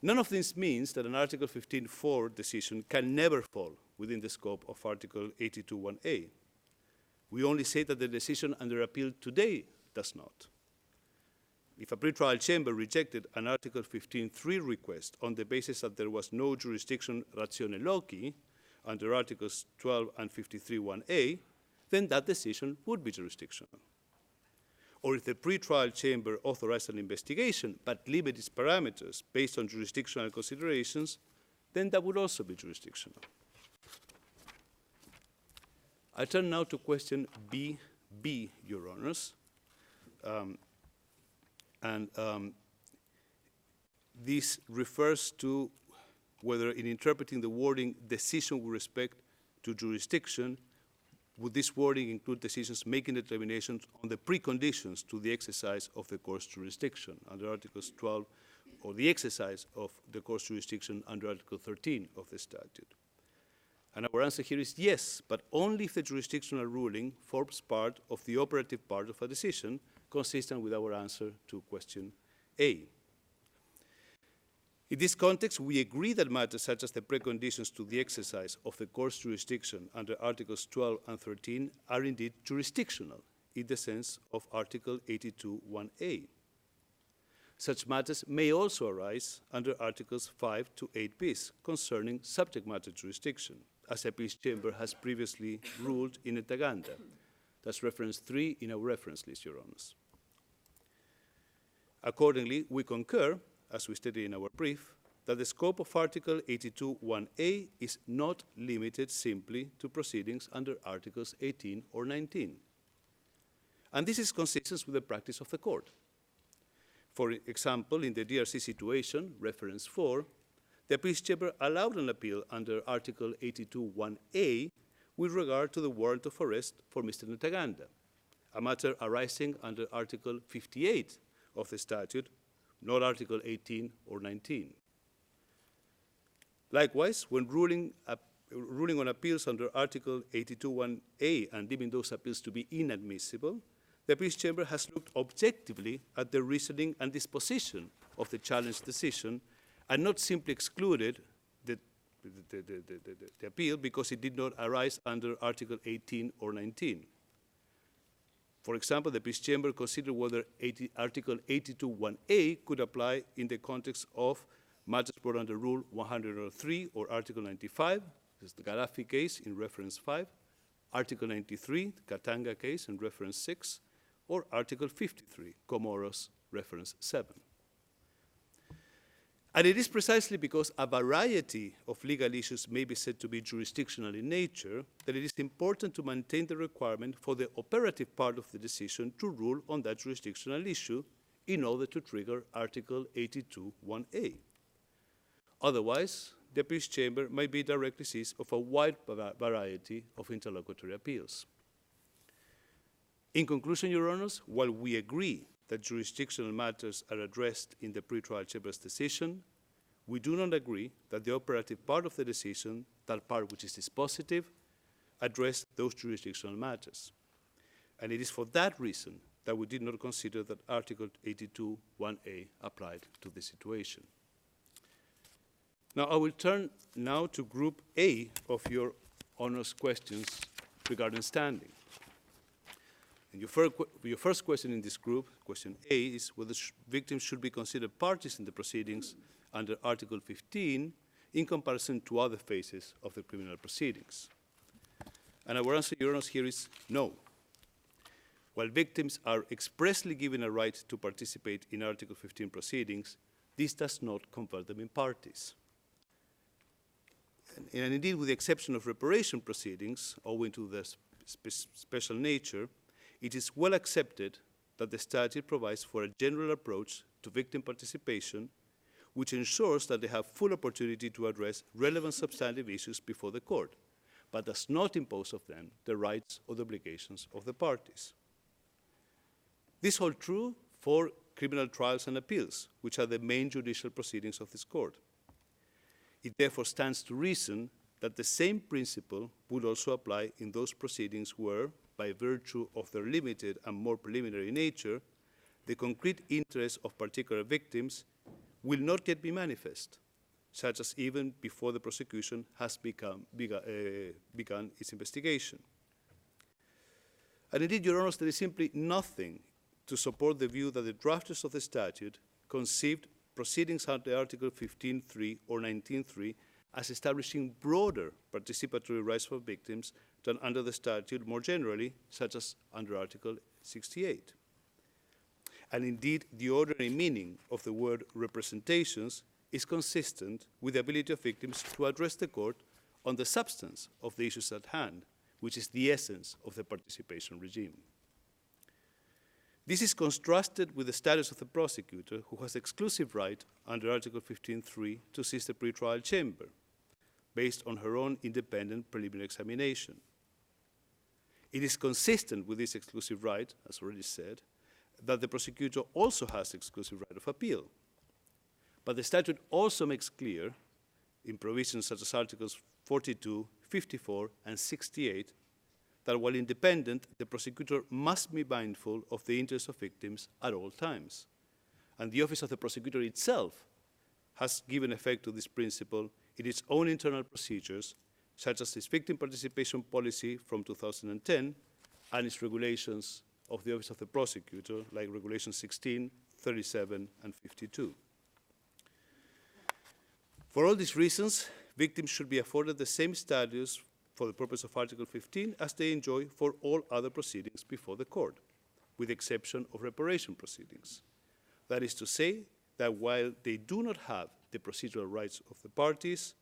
None of this means that an Article 15.4 decision can never fall within the scope of Article 82.1a. We only say that the decision under appeal today does not. If a pretrial chamber rejected an Article 15.3 request on the basis that there was no jurisdiction ratione loci under Articles 12 and 53.1a, then that decision would be jurisdictional. Or if the pretrial chamber authorized an investigation but limited its parameters based on jurisdictional considerations, then that would also be jurisdictional. I turn now to question B, Your Honors. This refers to whether in interpreting the wording decision with respect to jurisdiction, would this wording include decisions making determinations on the preconditions to the exercise of the court's jurisdiction under Articles 12, or the exercise of the court's jurisdiction under Article 13 of the statute? And our answer here is yes, but only if the jurisdictional ruling forms part of the operative part of a decision, consistent with our answer to question A. In this context, we agree that matters such as the preconditions to the exercise of the court's jurisdiction under Articles 12 and 13 are indeed jurisdictional in the sense of Article 82.1a. Such matters may also arise under Articles 5 to 8 bis concerning subject matter jurisdiction, as the Appeals Chamber has previously ruled in Ntaganda. That's reference 3 in our reference list, Your Honors. Accordingly, we concur, as we stated in our brief, that the scope of Article 82.1a is not limited simply to proceedings under Articles 18 or 19. And this is consistent with the practice of the court. For example, in the DRC situation, reference 4, the Appeals Chamber allowed an appeal under Article 82.1a with regard to the warrant of arrest for Mr. Ntaganda, a matter arising under Article 58 of the statute, not Article 18 or 19. Likewise, when ruling on appeals under Article 82.1a and deeming those appeals to be inadmissible, the Appeals Chamber has looked objectively at the reasoning and disposition of the challenged decision and not simply excluded the appeal because it did not arise under Article 18 or 19. For example, the Appeals Chamber considered whether Article 82.1a could apply in the context of matters brought under Rule 103 or Article 95, this is the Gaddafi case in reference 5, Article 93, the Katanga case in reference 6, or Article 53, Comoros, reference 7. And it is precisely because a variety of legal issues may be said to be jurisdictional in nature that it is important to maintain the requirement for the operative part of the decision to rule on that jurisdictional issue in order to trigger Article 82.1a. Otherwise, the Appeals Chamber may be directly seized of a wide variety of interlocutory appeals. In conclusion, Your Honors, while we agree that jurisdictional matters are addressed in the pretrial chamber's decision, we do not agree that the operative part of the decision, that part which is dispositive, address those jurisdictional matters. And it is for that reason that we did not consider that Article 82.1a applied to this situation. Now, I will turn now to Group A of Your Honor's questions regarding standing. And your first question in this group, question A, is whether victims should be considered parties in the proceedings under Article 15 in comparison to other phases of the criminal proceedings. And our answer, Your Honors, here is no. While victims are expressly given a right to participate in Article 15 proceedings, this does not convert them in parties. And indeed, with the exception of reparation proceedings, owing to their special nature, it is well accepted that the statute provides for a general approach to victim participation, which ensures that they have full opportunity to address relevant substantive issues before the court, but does not impose on them the rights or the obligations of the parties. This holds true for criminal trials and appeals, which are the main judicial proceedings of this court. It therefore stands to reason that the same principle would also apply in those proceedings where, by virtue of their limited and more preliminary nature, the concrete interests of particular victims will not yet be manifest, such as even before the prosecution has begun its investigation. And indeed, Your Honors, there is simply nothing to support the view that the drafters of the statute conceived proceedings under Article 15.3 or 19.3 as establishing broader participatory rights for victims than under the statute more generally, such as under Article 68. And indeed, the ordinary meaning of the word representations is consistent with the ability of victims to address the court on the substance of the issues at hand, which is the essence of the participation regime. This is contrasted with the status of the prosecutor, who has exclusive right under Article 15.3 to seize the pretrial chamber, based on her own independent preliminary examination. It is consistent with this exclusive right, as already said, that the prosecutor also has exclusive right of appeal. But the statute also makes clear, in provisions such as Articles 42, 54, and 68, that while independent, the prosecutor must be mindful of the interests of victims at all times. And the Office of the Prosecutor itself has given effect to this principle in its own internal procedures, such as its victim participation policy from 2010 and its regulations of the Office of the Prosecutor, like Regulations 16, 37, and 52. For all these reasons, victims should be afforded the same status for the purpose of Article 15 as they enjoy for all other proceedings before the court, with the exception of reparation proceedings. That is to say that while they do not have the procedural rights of the parties,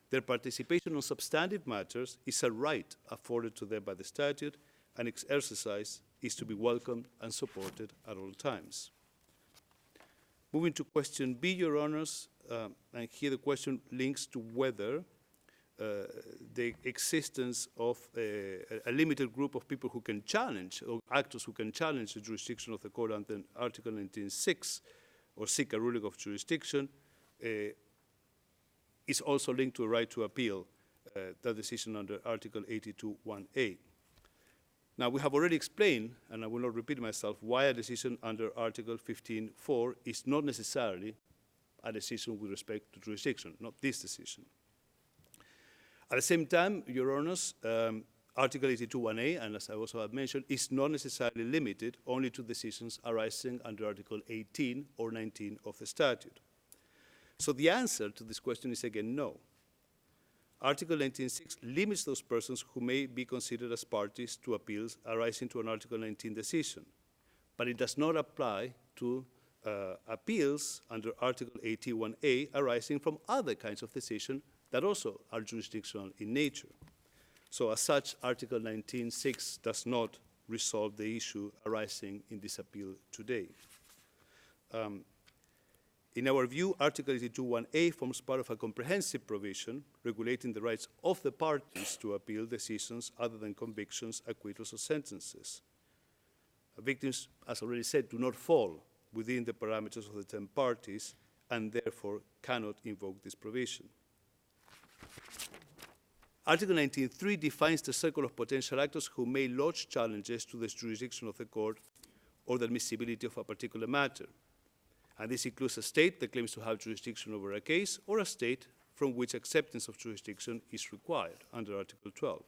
their participation on substantive matters is a right afforded to them by the statute, and its exercise is to be welcomed and supported at all times. Moving to question B, Your Honors, and here the question links to whether the existence of a limited group of people who can challenge, or actors who can challenge the jurisdiction of the court under Article 19.6 or seek a ruling of jurisdiction is also linked to a right to appeal that decision under Article 82.1a. Now, we have already explained, and I will not repeat myself, why a decision under Article 15.4 is not necessarily a decision with respect to jurisdiction, not this decision. At the same time, Your Honors, Article 82.1a, and as I also have mentioned, is not necessarily limited only to decisions arising under Article 18 or 19 of the statute. So the answer to this question is again no. Article 19.6 limits those persons who may be considered as parties to appeals arising to an Article 19 decision, but it does not apply to appeals under Article 81a arising from other kinds of decision that also are jurisdictional in nature. So as such, Article 19.6 does not resolve the issue arising in this appeal today. In our view, Article 82.1a forms part of a comprehensive provision regulating the rights of the parties to appeal decisions other than convictions, acquittals, or sentences. Victims, as already said, do not fall within the parameters of the 10 parties and therefore cannot invoke this provision. Article 19.3 defines the circle of potential actors who may lodge challenges to the jurisdiction of the court or the admissibility of a particular matter. And this includes a state that claims to have jurisdiction over a case or a state from which acceptance of jurisdiction is required under Article 12.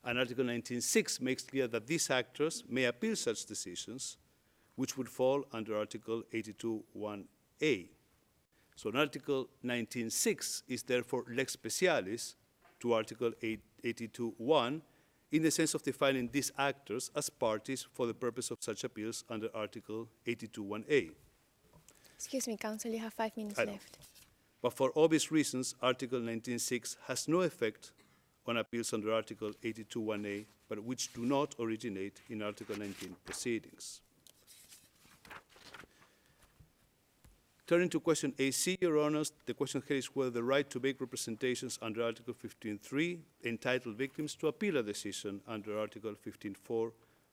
And Article 19.6 makes clear that these actors may appeal such decisions, which would fall under Article 82.1a. So Article 19.6 is therefore lex specialis to Article 82.1 in the sense of defining these actors as parties for the purpose of such appeals under Article 82.1a. Excuse me, Counsel, you have 5 minutes left. But for obvious reasons, Article 19.6 has no effect on appeals under Article 82.1a, but which do not originate in Article 19 proceedings. Turning to question AC, Your Honors, the question here is whether the right to make representations under Article 15.3 entitled victims to appeal a decision under Article 15.4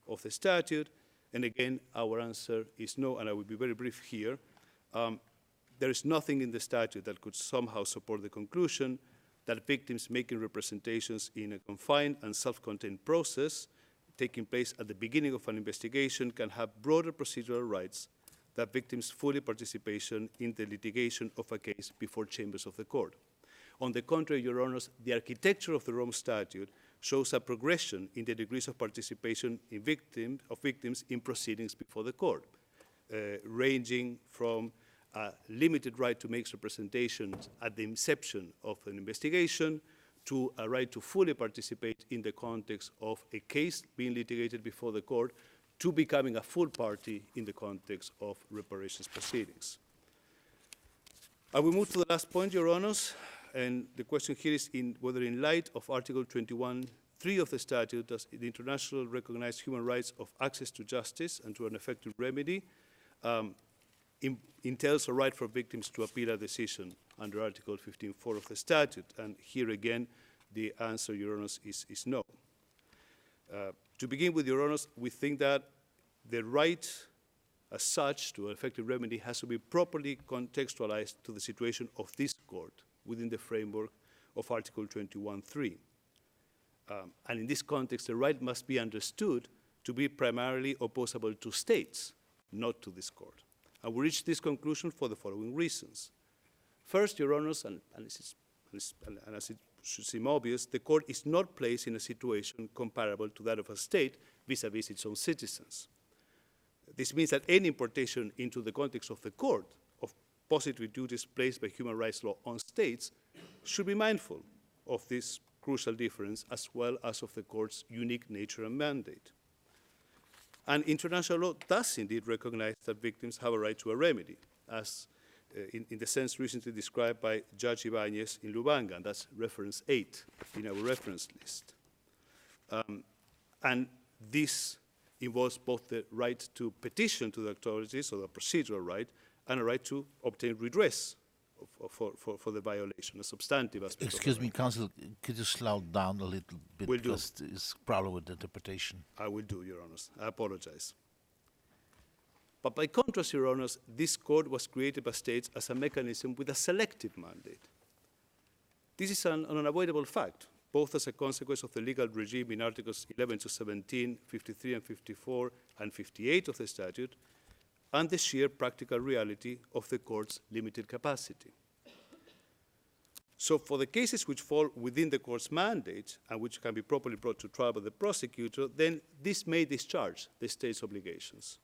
of the statute. And again, our answer is no, and I will be very brief here. there is nothing in the statute that could somehow support the conclusion that victims making representations in a confined and self-contained process taking place at the beginning of an investigation can have broader procedural rights than victims' fully participation in the litigation of a case before chambers of the court. On the contrary, Your Honors, the architecture of the Rome Statute shows a progression in the degrees of participation in victims in proceedings before the court, ranging from a limited right to make representations at the inception of an investigation to a right to fully participate in the context of a case being litigated before the court to becoming a full party in the context of reparations proceedings. I will move to the last point, Your Honors, and the question here is whether in light of Article 21(3) of the statute, does the international recognize human rights of access to justice and to an effective remedy entails a right for victims to appeal a decision under Article 15(4) of the statute. And here again, the answer, Your Honors, is no. To begin with, Your Honors, we think that the right as such to an effective remedy has to be properly contextualized to the situation of this court within the framework of Article 21(3). And in this context, the right must be understood to be primarily opposable to states, not to this court. And we reach this conclusion for the following reasons. First, Your Honors, and as it should seem obvious, the court is not placed in a situation comparable to that of a state vis-à-vis its own citizens. This means that any importation into the context of the court of positive duties placed by human rights law on states should be mindful of this crucial difference as well as of the court's unique nature and mandate. And international law does indeed recognize that victims have a right to a remedy, as in the sense recently described by Judge Ibáñez in Lubanga, and that's reference 8 in our reference list. And this involves both the right to petition to the authorities, or the procedural right, and a right to obtain redress for the violation, a substantive aspect. Excuse me, Counsel, could you slow down a little bit? Will do. Because there's a problem with the interpretation. I will do, Your Honors. I apologize. But by contrast, Your Honors, this court was created by states as a mechanism with a selective mandate. This is an unavoidable fact, both as a consequence of the legal regime in Articles 11 to 17, 53 and 54, and 58 of the statute, and the sheer practical reality of the court's limited capacity. So for the cases which fall within the court's mandate and which can be properly brought to trial by the prosecutor, then this may discharge the state's obligations.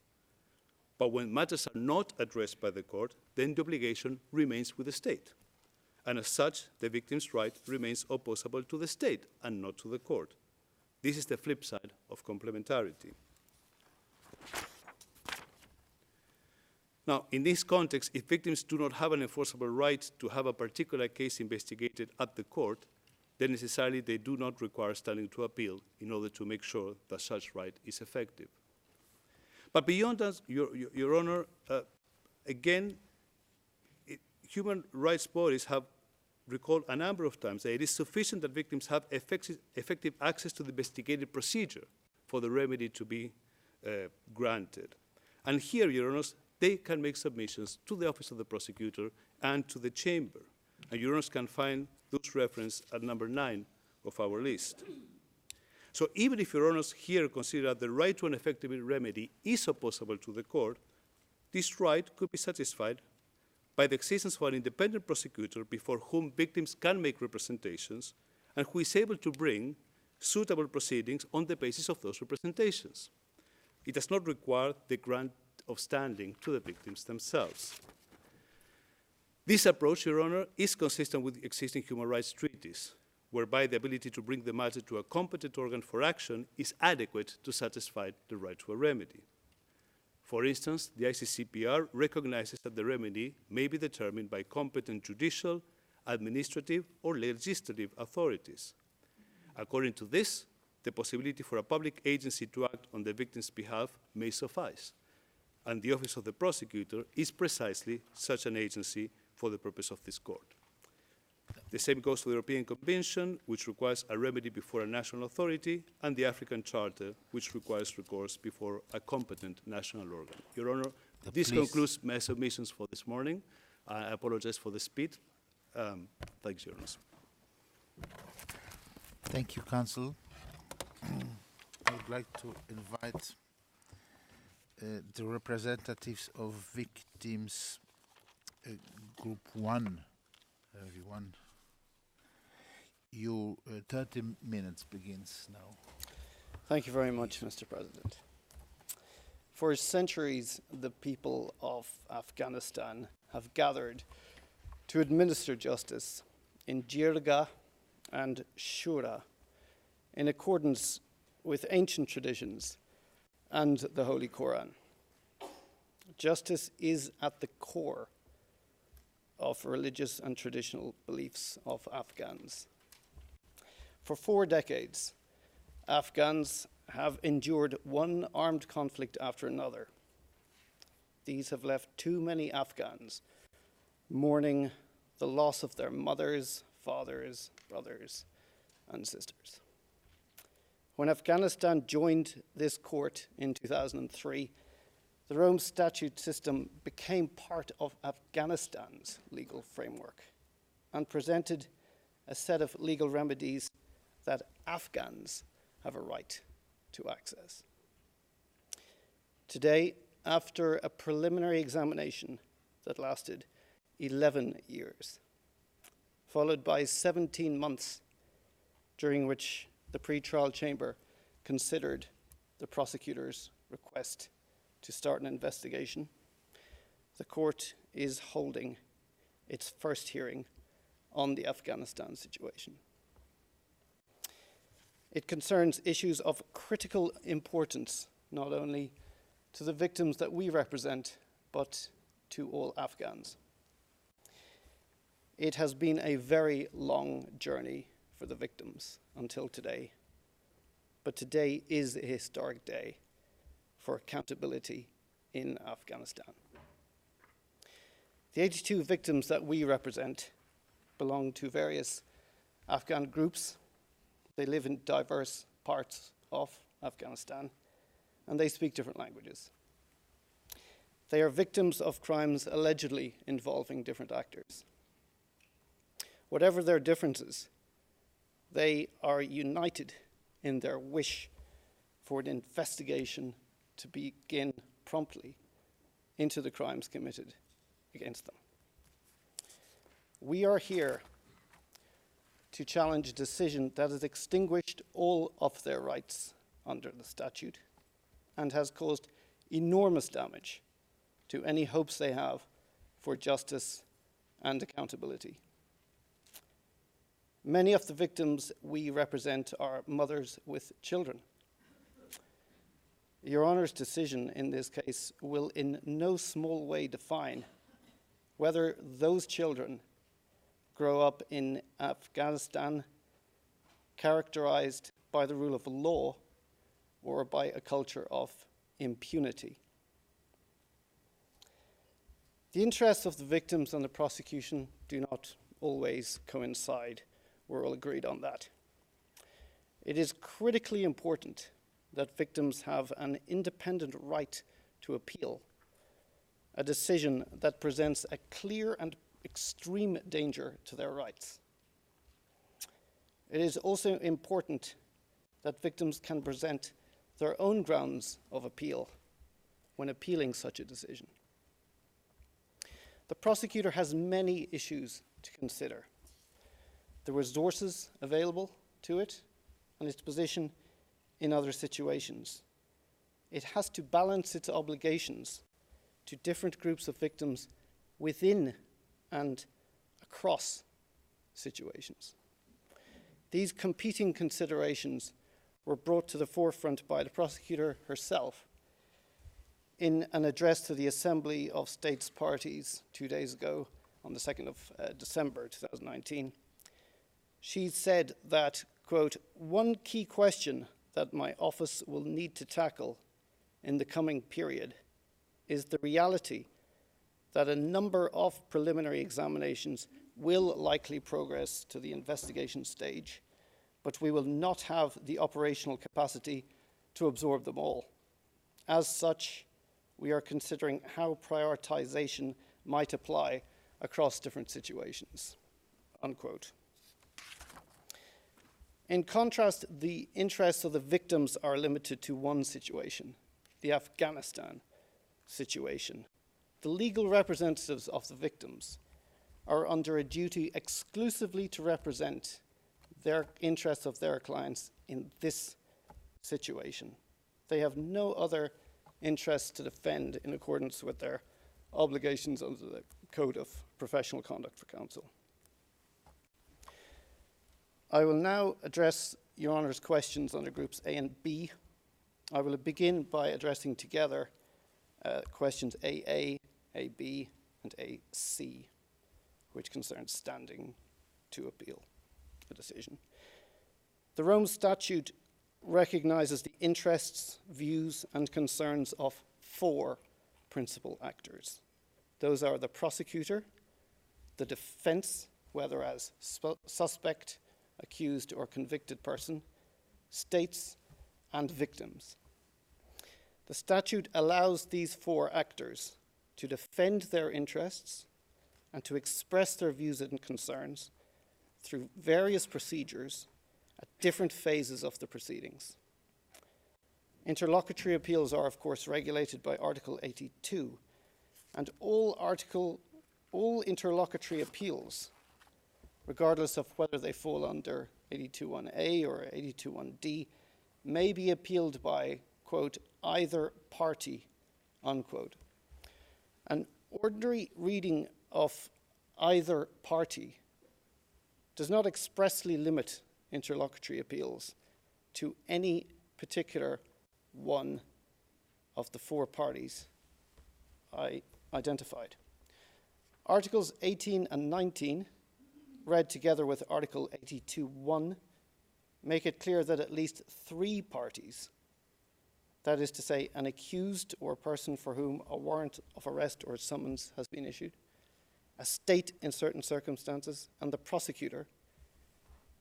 But when matters are not addressed by the court, then the obligation remains with the state. And as such, the victim's right remains opposable to the state and not to the court. This is the flip side of complementarity. Now, in this context, if victims do not have an enforceable right to have a particular case investigated at the court, then necessarily they do not require standing to appeal in order to make sure that such right is effective. But beyond that, Your Honor, again, human rights bodies have recalled a number of times that it is sufficient that victims have effective access to the investigative procedure for the remedy to be granted. And here, Your Honors, they can make submissions to the Office of the Prosecutor and to the Chamber. And Your Honors can find those referenced at number 9 of our list. So even if Your Honors here consider that the right to an effective remedy is opposable to the court, this right could be satisfied by the existence of an independent prosecutor before whom victims can make representations and who is able to bring suitable proceedings on the basis of those representations. It does not require the grant of standing to the victims themselves. This approach, Your Honor, is consistent with existing human rights treaties, whereby the ability to bring the matter to a competent organ for action is adequate to satisfy the right to a remedy. For instance, the ICCPR recognizes that the remedy may be determined by competent judicial, administrative, or legislative authorities. According to this, the possibility for a public agency to act on the victim's behalf may suffice, and the Office of the Prosecutor is precisely such an agency for the purpose of this court. The same goes for the European Convention, which requires a remedy before a national authority, and the African Charter, which requires recourse before a competent national organ. Your Honor, this concludes my submissions for this morning. I apologize for the speed. Thanks, Your Honors. Thank you, Counsel. I would like to invite the representatives of victims Group 1. Everyone, your 30 minutes begins now. Thank you very much, Mr. President. For centuries, the people of Afghanistan have gathered to administer justice in jirga and shura in accordance with ancient traditions and the Holy Quran. Justice is at the core of religious and traditional beliefs of Afghans. For 4 decades, Afghans have endured one armed conflict after another. These have left too many Afghans mourning the loss of their mothers, fathers, brothers, and sisters. When Afghanistan joined this court in 2003, the Rome Statute system became part of Afghanistan's legal framework and presented a set of legal remedies that Afghans have a right to access. Today, after a preliminary examination that lasted 11 years, followed by 17 months during which the pretrial chamber considered the prosecutor's request to start an investigation, the court is holding its first hearing on the Afghanistan situation. It concerns issues of critical importance, not only to the victims that we represent, but to all Afghans. It has been a very long journey for the victims until today, but today is a historic day for accountability in Afghanistan. The 82 victims that we represent belong to various Afghan groups. They live in diverse parts of Afghanistan, and they speak different languages. They are victims of crimes allegedly involving different actors. Whatever their differences, they are united in their wish for an investigation to begin promptly into the crimes committed against them. We are here to challenge a decision that has extinguished all of their rights under the statute and has caused enormous damage to any hopes they have for justice and accountability. Many of the victims we represent are mothers with children. Your Honour's decision in this case will in no small way define whether those children grow up in Afghanistan characterized by the rule of law or by a culture of impunity. The interests of the victims and the prosecution do not always coincide. We're all agreed on that. It is critically important that victims have an independent right to appeal a decision that presents a clear and extreme danger to their rights. It is also important that victims can present their own grounds of appeal when appealing such a decision. The prosecutor has many issues to consider: the resources available to it and its position in other situations. It has to balance its obligations to different groups of victims within and across situations. These competing considerations were brought to the forefront by the prosecutor herself in an address to the Assembly of States Parties 2 days ago on the 2nd of December 2019. She said that, quote, "One key question that my office will need to tackle in the coming period is the reality that a number of preliminary examinations will likely progress to the investigation stage, but we will not have the operational capacity to absorb them all. As such, we are considering how prioritization might apply across different situations, unquote. In contrast, the interests of the victims are limited to one situation, the Afghanistan situation. The legal representatives of the victims are under a duty exclusively to represent their interests of their clients in this situation. They have no other interests to defend in accordance with their obligations under the Code of Professional Conduct for Counsel. I will now address Your Honour's questions under groups A and B. I will begin by addressing together questions AA, AB, and AC, which concern standing to appeal a decision. The Rome Statute recognises the interests, views, and concerns of 4 principal actors. Those are the prosecutor, the defence, whether as suspect, accused, or convicted person, states, and victims. The statute allows these 4 actors to defend their interests and to express their views and concerns through various procedures at different phases of the proceedings. Interlocutory appeals are, of course, regulated by Article 82, and all interlocutory appeals, regardless of whether they fall under 82.1a or 82.1d, may be appealed by, quote, either party, unquote. An ordinary reading of either party does not expressly limit interlocutory appeals to any particular one of the 4 parties I identified. Articles 18 and 19, read together with Article 82.1, make it clear that at least 3 parties, that is to say, an accused or person for whom a warrant of arrest or summons has been issued, a state in certain circumstances, and the prosecutor,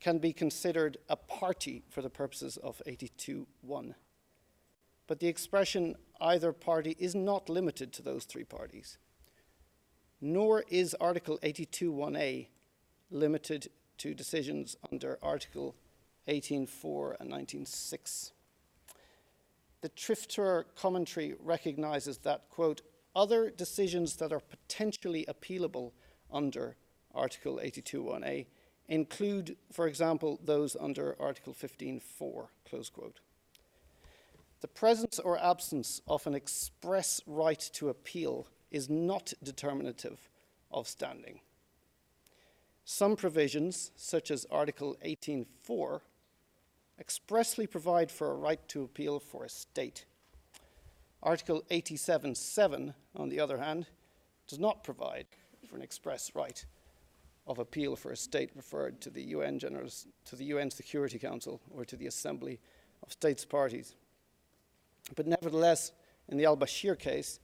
can be considered a party for the purposes of 82.1. But the expression either party is not limited to those 3 parties, nor is Article 82.1a limited to decisions under Article 18.4 and 19.6. The Trifter commentary recognizes that, quote, other decisions that are potentially appealable under Article 82.1a include, for example, those under Article 15.4, close quote. The presence or absence of an express right to appeal is not determinative of standing. Some provisions, such as Article 18.4, expressly provide for a right to appeal for a state. Article 87.7, on the other hand, does not provide for an express right of appeal for a state referred to the UN Security Council or to the Assembly of States Parties. But nevertheless, in the al-Bashir case,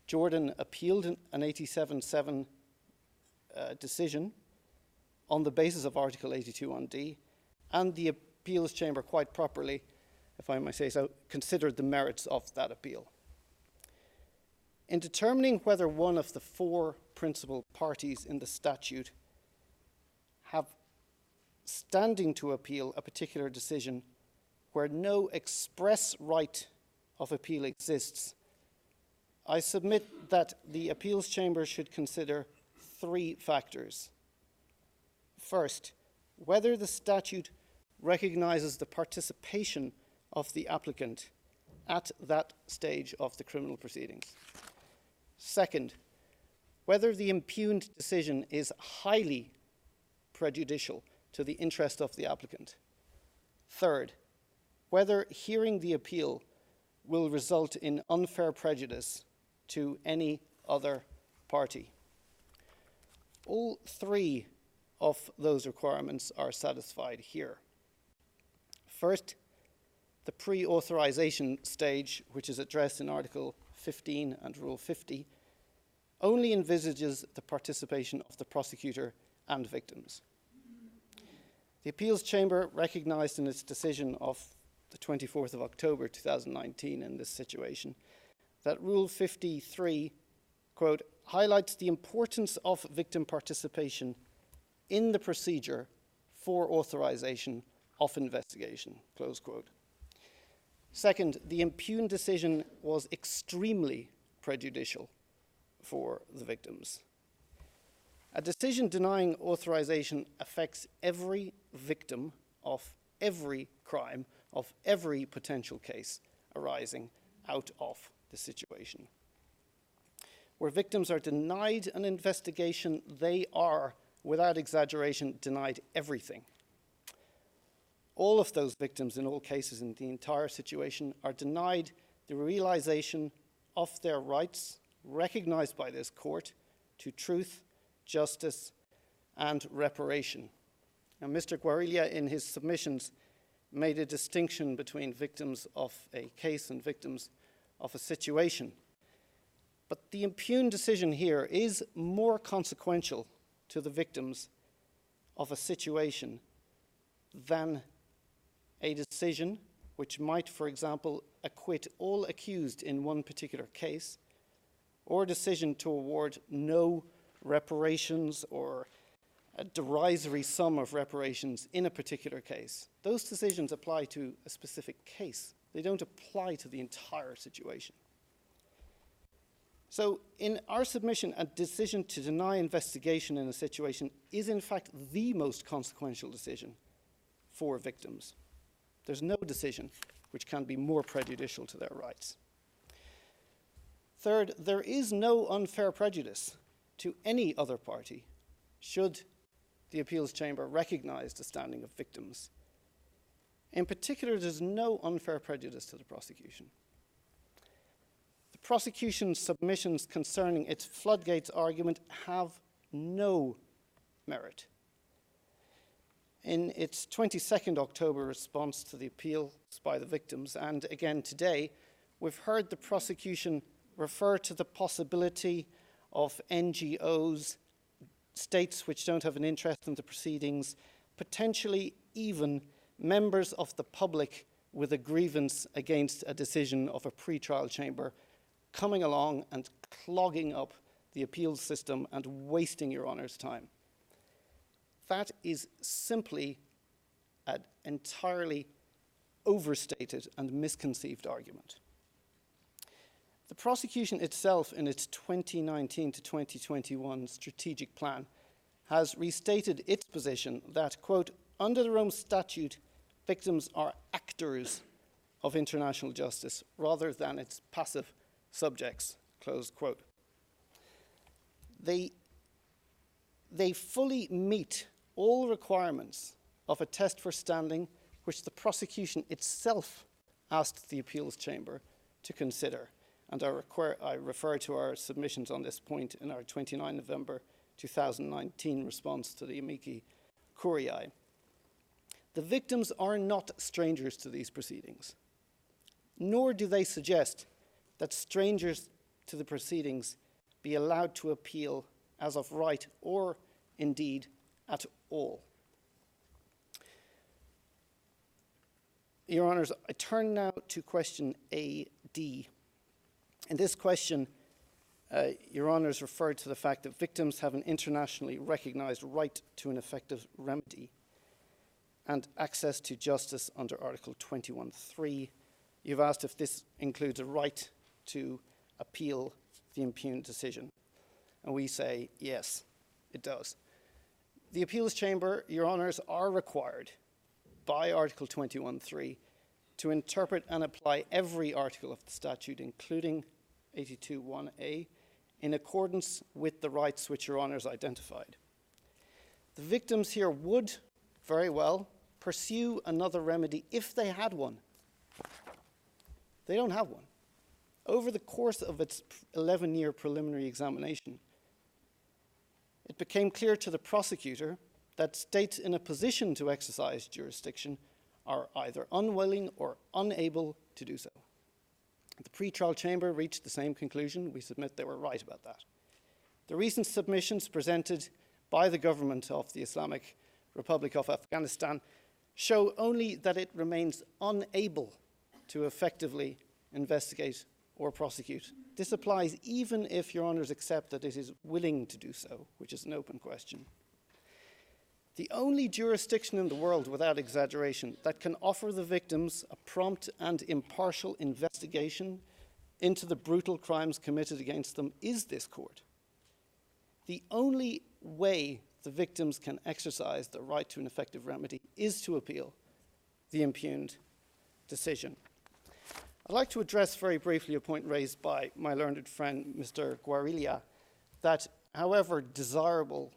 Jordan appealed an 87.7 decision on the basis of Article 82.1d, and the appeals chamber quite properly, if I may say so, considered the merits of that appeal. In determining whether one of the 4 principal parties in the statute have standing to appeal a particular decision where no express right of appeal exists, I submit that the appeals chamber should consider 3 factors. First, whether the statute recognizes the participation of the applicant at that stage of the criminal proceedings. Second, whether the impugned decision is highly prejudicial to the interest of the applicant. Third, whether hearing the appeal will result in unfair prejudice to any other party. All 3 of those requirements are satisfied here. First, the pre-authorization stage, which is addressed in Article 15 and Rule 50, only envisages the participation of the prosecutor and victims. The Appeals Chamber recognized in its decision of the 24th of October 2019 in this situation that Rule 53, quote, highlights the importance of victim participation in the procedure for authorization of investigation, close quote. Second, the impugned decision was extremely prejudicial for the victims. A decision denying authorization affects every victim of every crime, of every potential case arising out of the situation. Where victims are denied an investigation, they are, without exaggeration, denied everything. All of those victims in all cases in the entire situation are denied the realization of their rights recognized by this court to truth, justice, and reparation. And Mr. Guarilla, in his submissions, made a distinction between victims of a case and victims of a situation. But the impugned decision here is more consequential to the victims of a situation than a decision which might, for example, acquit all accused in one particular case, or a decision to award no reparations or a derisory sum of reparations in a particular case. Those decisions apply to a specific case. They don't apply to the entire situation. So in our submission, a decision to deny investigation in a situation is in fact the most consequential decision for victims. There's no decision which can be more prejudicial to their rights. Third, there is no unfair prejudice to any other party should the appeals chamber recognize the standing of victims. In particular, there's no unfair prejudice to the prosecution. The prosecution's submissions concerning its floodgates argument have no merit. In its 22nd October response to the appeals by the victims, and again today, we've heard the prosecution refer to the possibility of NGOs, states which don't have an interest in the proceedings, potentially even members of the public with a grievance against a decision of a pre-trial chamber coming along and clogging up the appeals system and wasting Your Honour's time. That is simply an entirely overstated and misconceived argument. The prosecution itself, in its 2019 to 2021 strategic plan, has restated its position that, quote, under the Rome Statute, victims are actors of international justice rather than its passive subjects, close quote. They fully meet all requirements of a test for standing which the prosecution itself asked the appeals chamber to consider. And I refer to our submissions on this point in our 29 November 2019 response to the amici curiae. The victims are not strangers to these proceedings, nor do they suggest that strangers to the proceedings be allowed to appeal as of right or indeed at all. Your Honours, I turn now to question A.D. In this question, Your Honours referred to the fact that victims have an internationally recognised right to an effective remedy and access to justice under Article 21.3. You've asked if this includes a right to appeal the impugned decision. And we say, yes, it does. The appeals chamber, Your Honours, are required by Article 21.3 to interpret and apply every article of the statute, including 82.1a, in accordance with the rights which Your Honours identified. The victims here would very well pursue another remedy if they had one. They don't have one. Over the course of its 11-year preliminary examination, it became clear to the prosecutor that states in a position to exercise jurisdiction are either unwilling or unable to do so. The pre-trial chamber reached the same conclusion. We submit they were right about that. The recent submissions presented by the government of the Islamic Republic of Afghanistan show only that it remains unable to effectively investigate or prosecute. This applies even if Your Honours accept that it is willing to do so, which is an open question. The only jurisdiction in the world, without exaggeration, that can offer the victims a prompt and impartial investigation into the brutal crimes committed against them is this court. The only way the victims can exercise the right to an effective remedy is to appeal the impugned decision. I'd like to address very briefly a point raised by my learned friend, Mr. Guarilla, that however desirable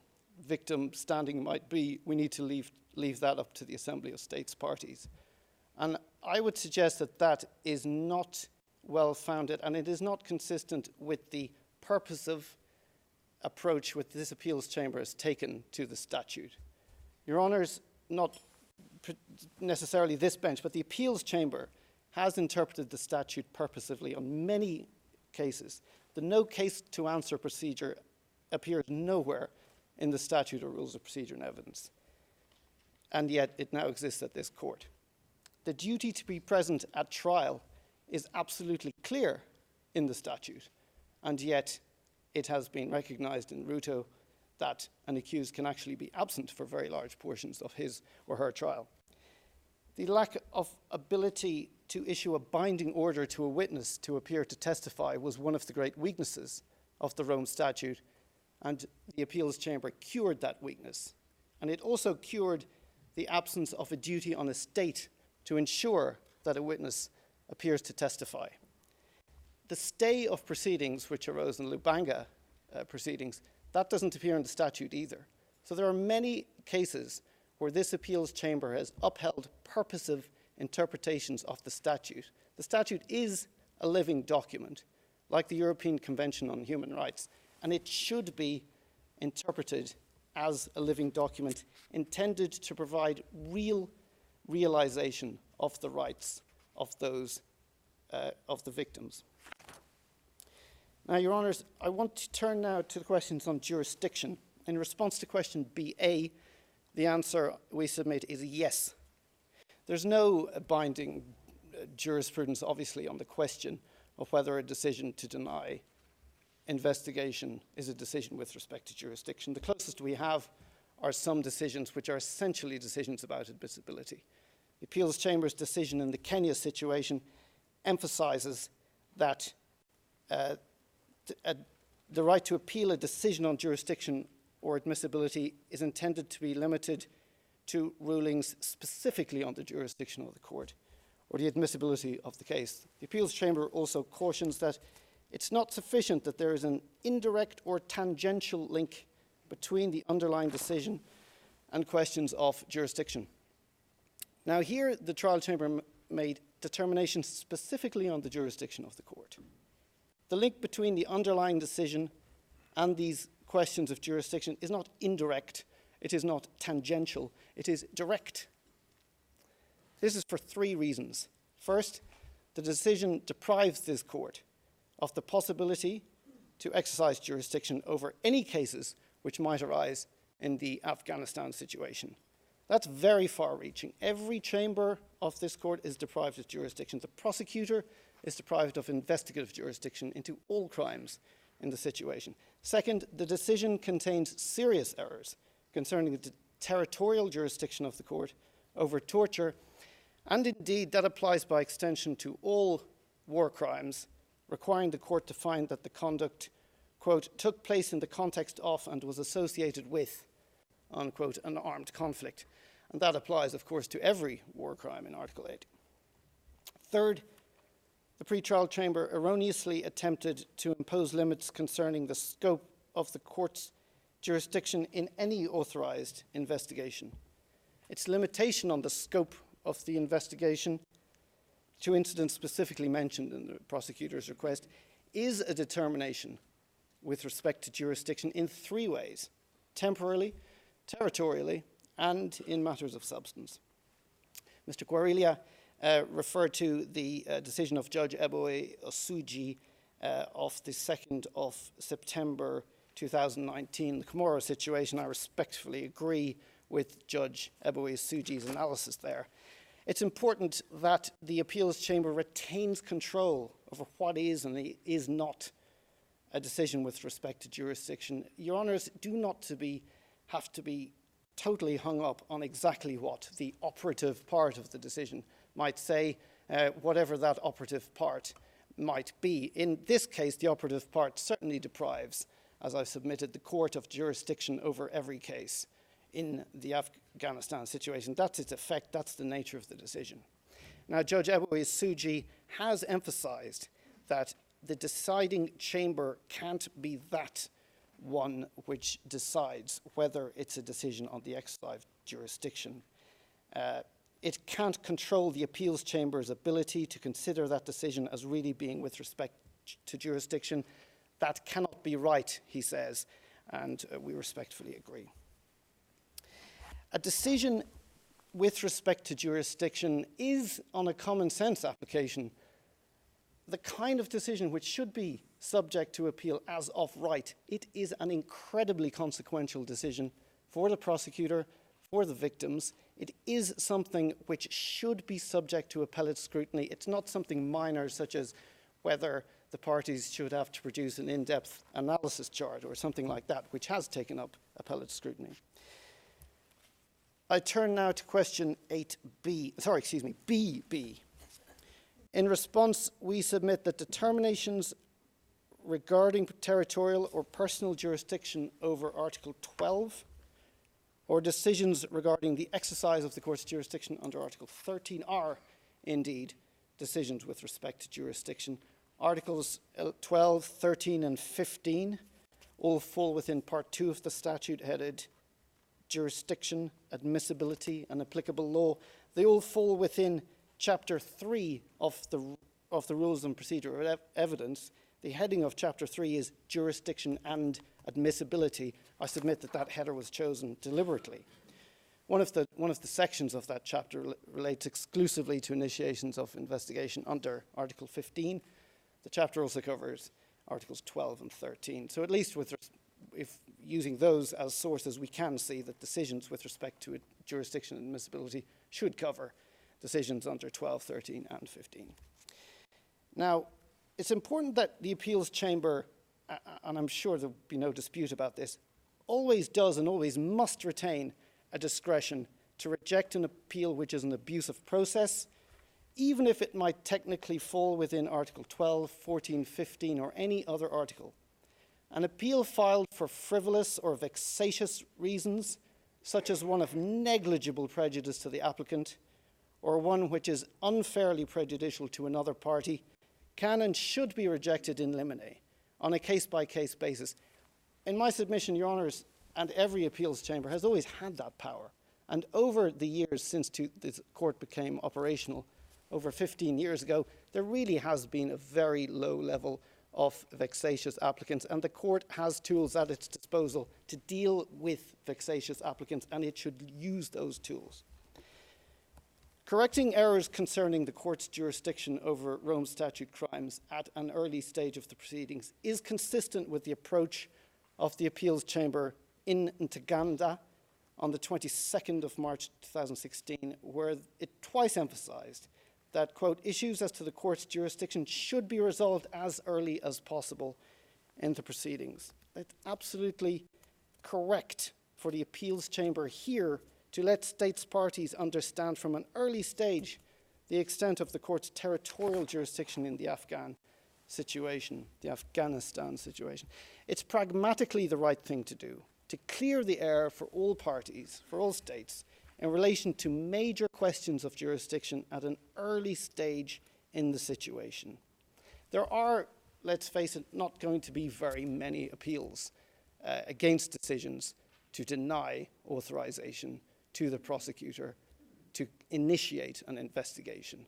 victim standing might be, we need to leave that up to the Assembly of States parties. And I would suggest that that is not well-founded, and it is not consistent with the purposive approach which this appeals chamber has taken to the statute. Your Honours, not necessarily this bench, but the appeals chamber has interpreted the statute purposively on many cases. The no case to answer procedure appears nowhere in the statute or rules of procedure and evidence, and yet it now exists at this court. The duty to be present at trial is absolutely clear in the statute, and yet it has been recognized in Ruto that an accused can actually be absent for very large portions of his or her trial. The lack of ability to issue a binding order to a witness to appear to testify was one of the great weaknesses of the Rome Statute, and the appeals chamber cured that weakness. And it also cured the absence of a duty on a state to ensure that a witness appears to testify. The stay of proceedings which arose in Lubanga proceedings, that doesn't appear in the statute either. So there are many cases where this appeals chamber has upheld purposive interpretations of the statute. The statute is a living document, like the European Convention on Human Rights, and it should be interpreted as a living document intended to provide realization of the rights of those of the victims. Now, Your Honours, I want to turn now to the questions on jurisdiction. In response to question BA, the answer we submit is yes. There's no binding jurisprudence, obviously, on the question of whether a decision to deny investigation is a decision with respect to jurisdiction. The closest we have are some decisions which are essentially decisions about admissibility. The appeals chamber's decision in the Kenya situation emphasizes that the right to appeal a decision on jurisdiction or admissibility is intended to be limited to rulings specifically on the jurisdiction of the court or the admissibility of the case. The appeals chamber also cautions that it's not sufficient that there is an indirect or tangential link between the underlying decision and questions of jurisdiction. Now here, the trial chamber made determinations specifically on the jurisdiction of the court. The link between the underlying decision and these questions of jurisdiction is not indirect, it is not tangential, it is direct. This is for three reasons. First, the decision deprives this court of the possibility to exercise jurisdiction over any cases which might arise in the Afghanistan situation. That's very far-reaching. Every chamber of this court is deprived of jurisdiction. The prosecutor is deprived of investigative jurisdiction into all crimes in the situation. Second, the decision contains serious errors concerning the territorial jurisdiction of the court over torture, and indeed that applies by extension to all war crimes, requiring the court to find that the conduct, quote, took place in the context of and was associated with, unquote, an armed conflict. And that applies, of course, to every war crime in Article 8. Third, the pretrial chamber erroneously attempted to impose limits concerning the scope of the court's jurisdiction in any authorized investigation. Its limitation on the scope of the investigation to incidents specifically mentioned in the prosecutor's request is a determination with respect to jurisdiction in three ways: temporally, territorially, and in matters of substance. Mr. Guarilla referred to the decision of Judge Eboe Osuji of the 2nd of September 2019, the Comoro situation. I respectfully agree with Judge Eboe Osuji's analysis there. It's important that the appeals chamber retains control over what is and is not a decision with respect to jurisdiction, Your Honours do not have to be totally hung up on exactly what the operative part of the decision might say, whatever that operative part might be. In this case, the operative part certainly deprives, as I've submitted, the court of jurisdiction over every case in the Afghanistan situation. That's its effect, that's the nature of the decision. Now, Judge Eboe Suji has emphasized that the deciding chamber can't be that one which decides whether it's a decision on the exercise of jurisdiction. It can't control the appeals chamber's ability to consider that decision as really being with respect to jurisdiction. That cannot be right, he says, and we respectfully agree. A decision with respect to jurisdiction is, on a common sense application, the kind of decision which should be subject to appeal as of right. It is an incredibly consequential decision for the prosecutor, for the victims. It is something which should be subject to appellate scrutiny. It's not something minor, such as whether the parties should have to produce an in-depth analysis chart or something like that, which has taken up appellate scrutiny. I turn now to question 8B. In response, we submit that determinations regarding territorial or personal jurisdiction over Article 12 or decisions regarding the exercise of the court's jurisdiction under Article 13 are indeed decisions with respect to jurisdiction. Articles 12, 13 and 15 all fall within Part 2 of the statute headed Jurisdiction, Admissibility and Applicable Law. They all fall within Chapter 3 of the Rules and Procedure of Evidence. The heading of Chapter 3 is Jurisdiction and Admissibility. I submit that that header was chosen deliberately. One of the sections of that chapter relates exclusively to initiations of investigation under Article 15. The chapter also covers Articles 12 and 13. So at least if using those as sources, we can see that decisions with respect to jurisdiction and admissibility should cover decisions under 12, 13 and 15. Now, it's important that the appeals chamber, and I'm sure there'll be no dispute about this, always does and always must retain a discretion to reject an appeal which is an abuse of process, even if it might technically fall within Article 12, 14, 15, or any other article. An appeal filed for frivolous or vexatious reasons, such as one of negligible prejudice to the applicant, or one which is unfairly prejudicial to another party, can and should be rejected in limine on a case-by-case basis. In my submission, Your Honours, and every appeals chamber has always had that power. And over the years since this court became operational, over 15 years ago, there really has been a very low level of vexatious applicants, and the court has tools at its disposal to deal with vexatious applicants, and it should use those tools. Correcting errors concerning the court's jurisdiction over Rome Statute crimes at an early stage of the proceedings is consistent with the approach of the appeals chamber in Ntaganda on the 22nd of March 2016, where it twice emphasized that, quote, issues as to the court's jurisdiction should be resolved as early as possible in the proceedings. It's absolutely correct for the appeals chamber here to let states parties understand from an early stage the extent of the court's territorial jurisdiction in the Afghanistan situation. It's pragmatically the right thing to do, to clear the air for all parties, for all states, in relation to major questions of jurisdiction at an early stage in the situation. There are, let's face it, not going to be very many appeals against decisions to deny authorization to the prosecutor to initiate an investigation.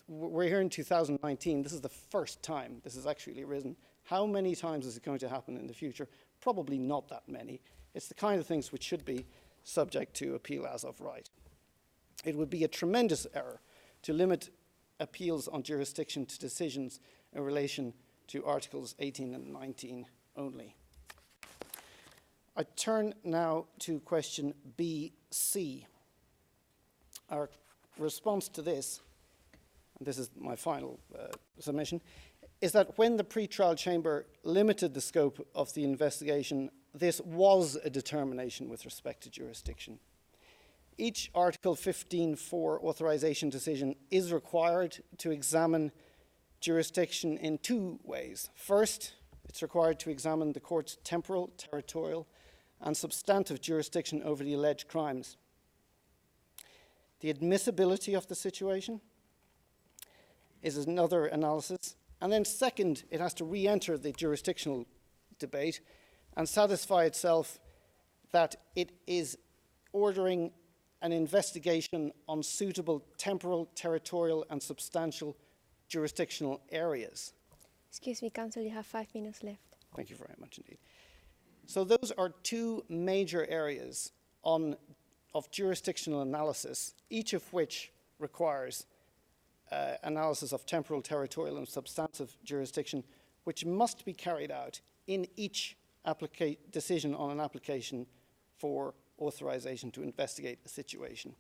We're here in 2019. This is the first time this has actually arisen. How many times is it going to happen in the future? Probably not that many. It's the kind of things which should be subject to appeal as of right. It would be a tremendous error to limit appeals on jurisdiction to decisions in relation to Articles 18 and 19 only. I turn now to question B.C. Our response to this and this is my final submission, is that when the pretrial chamber limited the scope of the investigation, this was a determination with respect to jurisdiction. Each Article 15.4 authorization decision is required to examine jurisdiction in two ways. First, it's required to examine the court's temporal, territorial, and substantive jurisdiction over the alleged crimes. The admissibility of the situation is another analysis. And then second, it has to re-enter the jurisdictional debate and satisfy itself that it is ordering an investigation on suitable temporal, territorial, and substantial jurisdictional areas. Excuse me, Counsel, you have 5 minutes left. Thank you very much indeed. So those are two major areas of jurisdictional analysis, each of which requires analysis of temporal, territorial, and substantive jurisdiction, which must be carried out in each decision on an application for authorization to investigate a situation.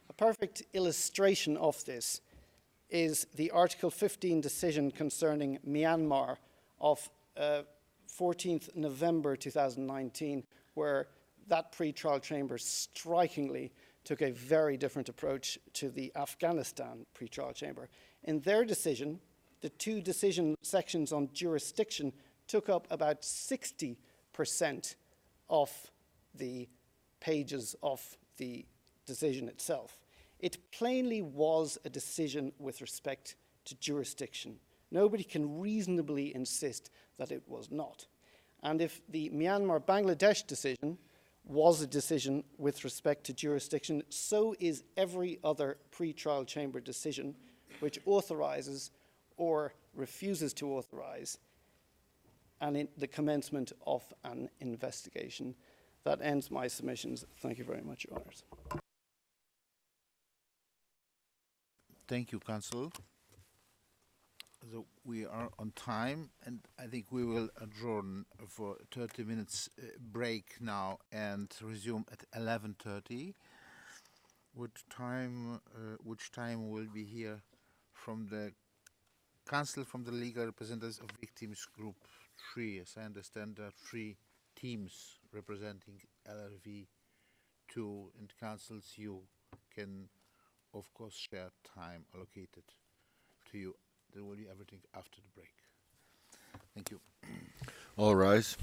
A perfect illustration of this is the Article 15 decision concerning Myanmar of 14th November 2019, where that pretrial chamber strikingly took a very different approach to the Afghanistan pretrial chamber. In their decision, the two decision sections on jurisdiction took up about 60% of the pages of the decision itself. It plainly was a decision with respect to jurisdiction. Nobody can reasonably insist that it was not. And if the Myanmar-Bangladesh decision was a decision with respect to jurisdiction, so is every other pretrial chamber decision which authorizes or refuses to authorize the commencement of an investigation. That ends my submissions. Thank you very much, Your Honours. Thank you, Counsel. So we are on time, and I think we will adjourn for 30 minutes break now and resume at 11:30. Which time will be here from the Council, from the legal representatives of Victims Group 3. As I understand, there are 3 teams representing LRV 2, and councils, you can, of course, share time allocated to you. There will be everything after the break. Thank you. All rise.